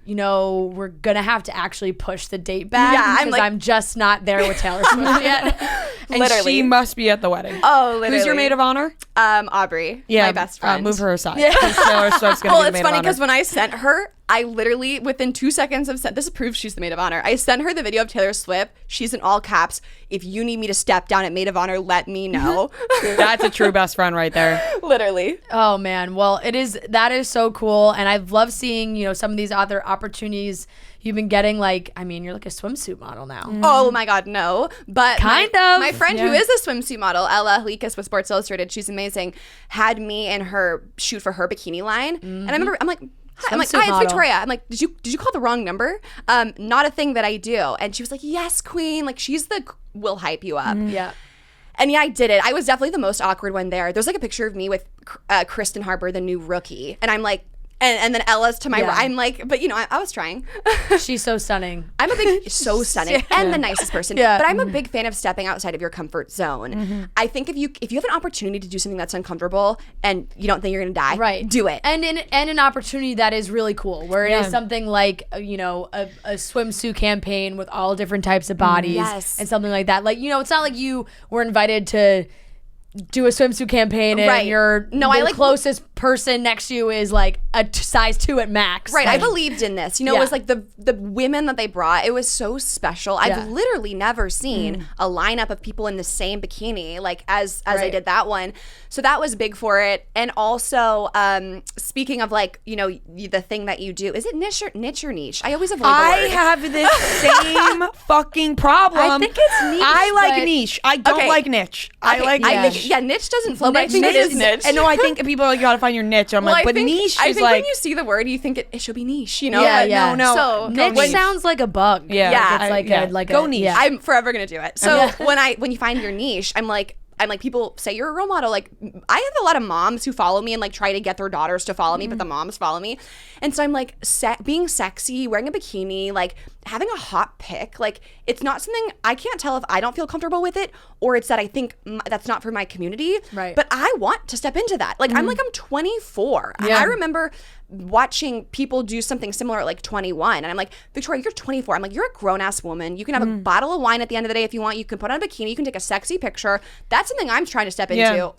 we're gonna have to actually push the date back because I'm just not there with Taylor Swift yet. And she must be at the wedding. Oh, literally. Who's your maid of honor? Aubrey. Yeah, my best friend. Move her aside. Yeah. Taylor Swift's gonna be the maid of honor. Well, it's funny because when I sent her, I literally within 2 seconds of this proves she's the maid of honor. I sent her the video of Taylor Swift. She's in all caps. If you need me to step down at maid of honor, let me know. That's a true best friend right there. Literally. Oh man. Well, that is so cool, and I've loved seeing some of these other opportunities you've been getting. Like, I mean, you're like a swimsuit model now. Oh my God, no. But kind of. My friend who is a swimsuit model, Ella Halikas with Sports Illustrated, she's amazing, had me and her shoot for her bikini line, and I remember I'm like, hi, it's Victoria. I'm like, did you call the wrong number? Not a thing that I do. And she was like, yes, queen. Like, she's will hype you up. Yeah. And yeah, I did it. I was definitely the most awkward one there. There's like a picture of me with Kristen Harper, the new rookie. And I'm like, and then Ella's to my right. I'm like, but I was trying. She's so stunning. I'm a big, so stunning and the nicest person. Yeah. But I'm a big fan of stepping outside of your comfort zone. Mm-hmm. I think if you have an opportunity to do something that's uncomfortable and you don't think you're gonna die, right, do it. And an opportunity that is really cool, where it is something like a swimsuit campaign with all different types of bodies, and something like that. Like it's not like you were invited to do a swimsuit campaign and your closest person next to you is like a size 2 at max. Right. I believed in this. It was like the women that they brought, it was so special. I've literally never seen a lineup of people in the same bikini like as I did that one. So that was big for it. And also, speaking of like, the thing that you do, is it niche or niche? I always avoid the word. I have this same fucking problem. I think it's niche. I like niche. I don't like niche. I like niche. Niche doesn't flow, but I think it is niche. And no, I think people are like, you gotta find your niche. I'm like, but niche is like. when you see the word, you think it should be niche, Yeah. No. So niche sounds like a bug. Yeah. It's like go niche. I'm forever gonna do it. So when you find your niche, I'm like, people say you're a role model. Like, I have a lot of moms who follow me and like try to get their daughters to follow me, but the moms follow me. And so I'm like, being sexy, wearing a bikini, like having a hot pic, like it's not something, I can't tell if I don't feel comfortable with it or it's that I think that's not for my community. Right. But I want to step into that. Like, I'm 24. Yeah. I remember watching people do something similar at like 21 and I'm like, Victoria, you're 24. I'm like, you're a grown-ass woman. You can have a bottle of wine at the end of the day if you want. You can put on a bikini, you can take a sexy picture. That's something I'm trying to step into.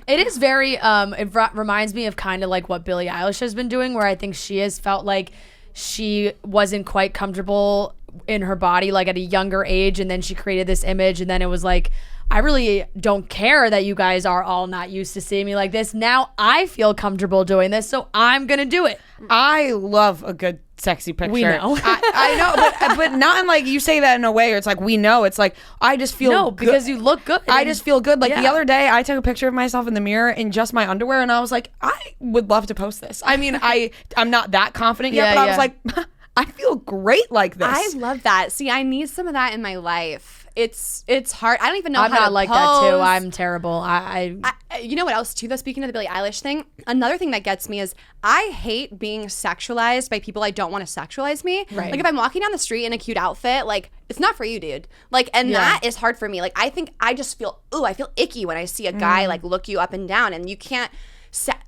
It is very it reminds me of kind of like what Billie Eilish has been doing, where I think she has felt like she wasn't quite comfortable in her body like at a younger age, and then she created this image, and then it was like, I really don't care that you guys are all not used to seeing me like this. Now I feel comfortable doing this, so I'm gonna do it. I love a good sexy picture. We know. I know, but not in like you say that in a way where it's like we know. It's like I just feel No, because you look good. I just feel good. Like the Yeah. other day, I took a picture of myself in the mirror in just my underwear, and I was like, I would love to post this. I mean, I'm not that confident yet, Yeah, but I yeah. was like, I feel great like this. I love that. See, I need some of that in my life. It's hard. I don't even know I'm how not to like that too. pose. I'm terrible. I You know what else too though, speaking of the Billie Eilish thing, another thing that gets me is I hate being sexualized by people I don't want to sexualize me. Right. Like if I'm walking down the street in a cute outfit, like it's not for you, dude. Like, and Yeah. that is hard for me. Like I think I just feel I feel icky when I see a guy like look you up and down, and you can't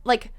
like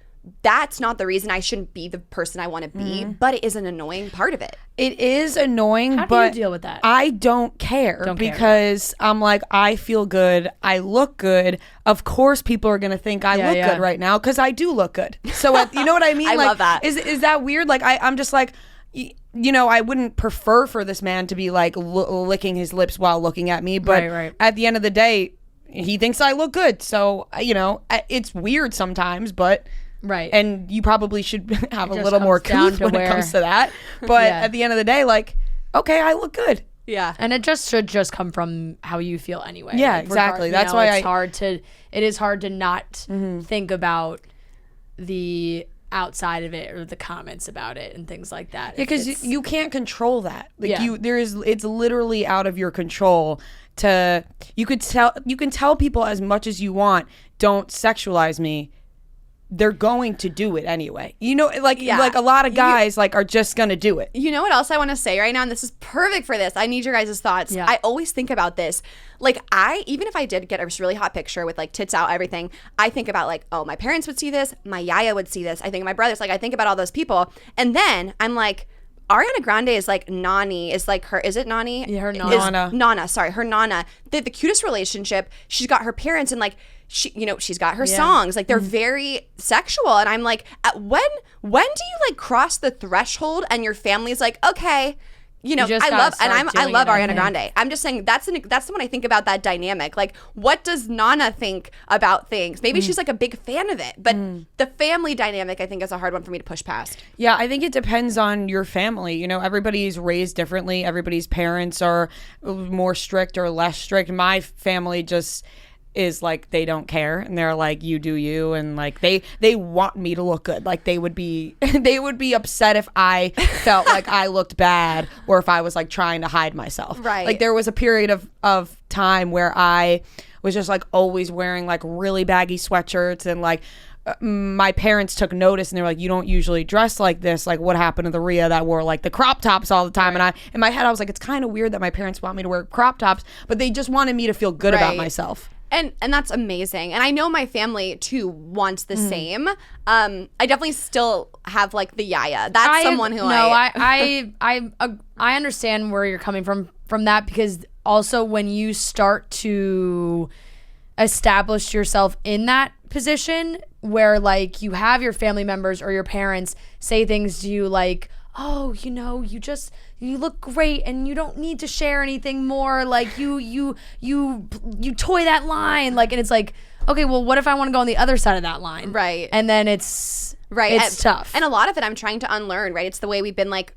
that's not the reason I shouldn't be the person I want to be, but it is an annoying part of it. It is annoying, How do but you deal with that? I don't care Don't care, because I'm like, I feel good. I look good. Of course, people are going to think I look yeah. good right now because I do look good. So, you know what I mean? I like, love that. Is that weird? Like, I'm just like, you know, I wouldn't prefer for this man to be like licking his lips while looking at me. But Right. at the end of the day, he thinks I look good. So, you know, it's weird sometimes, but... right. And you probably should have a just little more comes down couth to when it comes to that. But Yeah. at the end of the day, like, okay, I look good. Yeah. And it just should just come from how you feel anyway. Yeah, Like, exactly. you That's know, why it is hard to not think about the outside of it or the comments about it and things like that. Because you can't control that. Like Yeah. it's literally out of your control you can tell people as much as you want, don't sexualize me. They're going to do it anyway. You know, like a lot of guys like are just gonna do it. You know what else I want to say right now, and this is perfect for this. I need your guys' thoughts. Yeah. I always think about this. Like even if I did get a really hot picture with like tits out, everything, I think about like, oh, my parents would see this, my yaya would see this. I think of my brothers. Like I think about all those people, and then I'm like, Ariana Grande is like Nani is like her. Is it Nani? Yeah, her Nana. Nana. Sorry, her Nana. They have the cutest relationship. She's got her parents and like she's got her songs. Like they're very sexual, and I'm like, when do you like cross the threshold and your family's like, okay, you know, You just I gotta love and start I doing love it, I Ariana think. Grande. I'm just saying that's the one I think about that dynamic. Like, what does Nana think about things? Maybe she's like a big fan of it, but the family dynamic I think is a hard one for me to push past. Yeah, I think it depends on your family. You know, everybody's raised differently. Everybody's parents are more strict or less strict. My family just is like they don't care, and they're like, you do you, and like they want me to look good. Like they would be upset if I felt like I looked bad or if I was like trying to hide myself. Right. Like there was a period of time where I was just like always wearing like really baggy sweatshirts, and like my parents took notice and they were like, you don't usually dress like this. Like what happened to the Rhea that wore like the crop tops all the time? And I in my head I was like, it's kind of weird that my parents want me to wear crop tops, but they just wanted me to feel good about Right. myself. And that's amazing. And I know my family too wants the same. I definitely still have like the yaya. That's someone who I understand where you're coming from that, because also when you start to establish yourself in that position where like you have your family members or your parents say things to you like, oh, you know, you look great and you don't need to share anything more, like you toy that line, like, and it's like, okay, well, what if I want to go on the other side of that line? Right. And then it's right. it's tough. And a lot of it I'm trying to unlearn, right? It's the way we've been like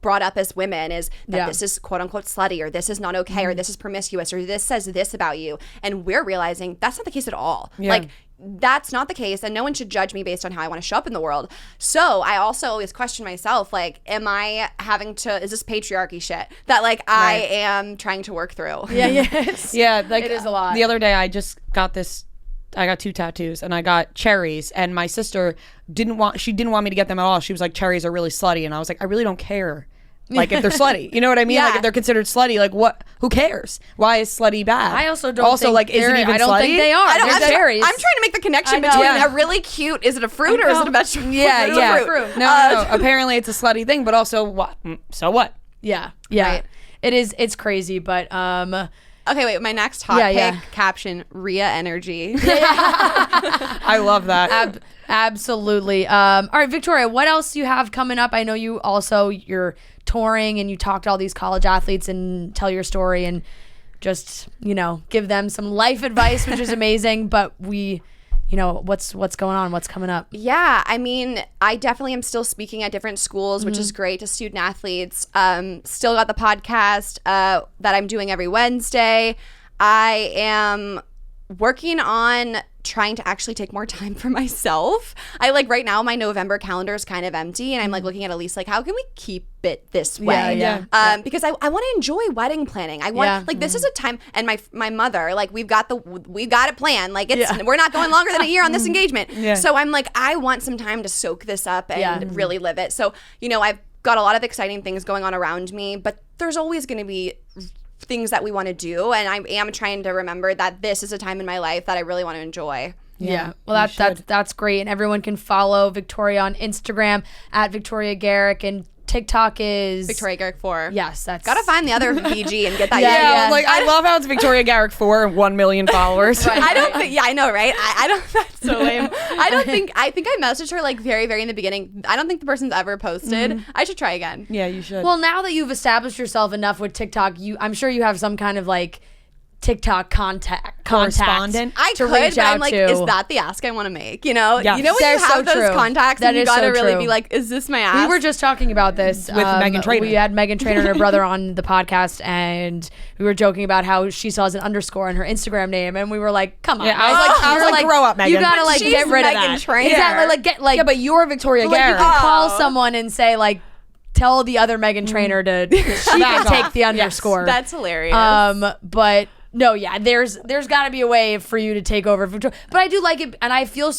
brought up as women, is that this is quote unquote slutty, or this is not okay, or this is promiscuous, or this says this about you. And we're realizing that's not the case at all. Yeah. Like that's not the case, and no one should judge me based on how I want to show up in the world. So I also always question myself, like, am I having to, is this patriarchy shit that like I am trying to work through? Yeah, like It is a lot. The other day I just got I got 2 tattoos, and I got cherries, and my sister didn't want me to get them at all. She was like, cherries are really slutty, and I was like, I really don't care. Like if they're slutty, you know what I mean? Yeah. Like if they're considered slutty, like what? Who cares? Why is slutty bad? I also don't also think like is it they're- even I don't slutty? think they are. I don't, They're cherries. I'm trying to make the connection I know. between Yeah. a really cute, is it a fruit or is it a vegetable? Yeah, It's a yeah. fruit. No. Apparently it's a slutty thing, but also what? So what? yeah. Right. It's crazy, but Okay, wait. My next hot pick caption: Rhea energy. I love that. Absolutely. All right, Victoria, what else do you have coming up? I know you're touring and you talk to all these college athletes and tell your story and just, you know, give them some life advice, which is amazing. But we what's going on? What's coming up? Yeah, I mean, I definitely am still speaking at different schools, which is great, to student athletes. Still got the podcast that I'm doing every Wednesday. I am working on trying to actually take more time for myself. I right now my November calendar is kind of empty, and I'm looking at least how can we keep it this way? Because I want to enjoy wedding planning. I want this is a time, and my mother we've got it planned. We're not going longer than a year on this engagement. So I'm I want some time to soak this up and really live it. So I've got a lot of exciting things going on around me, but there's always going to be things that we want to do, and I am trying to remember that this is a time in my life that I really want to enjoy. Yeah. Well, that's great, and everyone can follow Victoria on Instagram at Victoria Garrick, and TikTok is Victoria Garrick 4. Yes, that's gotta find the other VG and get that. I love how it's Victoria Garrick 4 and 1 million followers. I don't think. Yeah, I know, right? I don't. That's so lame. I think I messaged her very, very in the beginning. I don't think the person's ever posted. I should try again. Yeah, you should. Well, now that you've established yourself enough with TikTok, I'm sure you have some kind of TikTok correspondent. I to could, reach but out I'm to. Is that the ask I want to make? You know when They're you have so those true. contacts, That and you is gotta so really true. be is this my ask? We were just talking about this with Meghan Trainor. We had Meghan Trainor and her brother on the podcast, and we were joking about how she saw as an underscore in her Instagram name, and we were like, "Come on!" Yeah, I was like, "Grow up, Megan." You gotta She's get rid of Meghan that." Trainor. Exactly. Yeah, but you're Victoria You Garrick. can call someone and say tell the other Meghan Trainor to she can take the underscore. That's hilarious. But no, yeah, there's got to be a way for you to take over Victoria. But I do like it, and I feel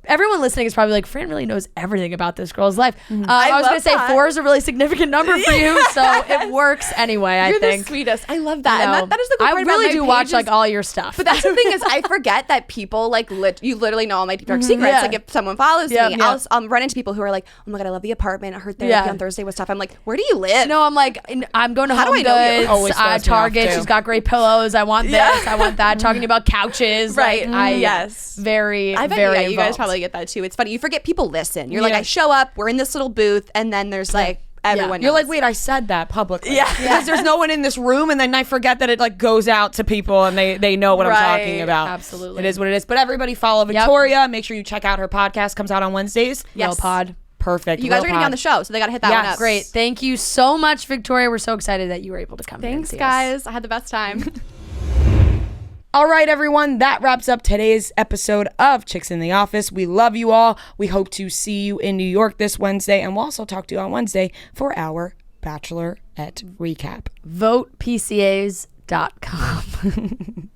everyone listening is probably like, Fran really knows everything about this girl's life. I was going to say 4 is a really significant number for you, so it works anyway, I You're think. the sweetest. I love that. And that is the good part I really about do my watch page is- all your stuff. But that's the thing is I forget that people you literally know all my dark secrets. Yeah. If someone follows Yeah. me, Yeah. I'll run into people who are like, oh my God, I love the apartment. I heard therapy on Thursday with stuff. I'm like, where do you live? No, I'm I'm going to How do Home I know you? Goods, Always throws me Target. off, too. She's got great pillows. I want this. I want that. Talking about couches. Right. Yes. Very, I bet very you guys involved. probably get that too. It's funny. You forget people listen. You're Yeah. I show up, we're in this little booth, and then there's everyone You're knows. wait, I said that publicly. Yeah. Because there's no one in this room, and then I forget that it goes out to people, and they know what I'm talking about. Absolutely. It is what it is. But everybody follow Victoria. Make sure you check out her podcast. Comes out on Wednesdays. Yes. Real Pod. Perfect. You guys Real are going to be on Pod. the show, so they got to hit that one up. Great. Thank you so much, Victoria. We're so excited that you were able to come. Thanks, here and see us. guys. I had the best time. All right, everyone. That wraps up today's episode of Chicks in the Office. We love you all. We hope to see you in New York this Wednesday, and we'll also talk to you on Wednesday for our Bachelorette recap. VotePCAs.com.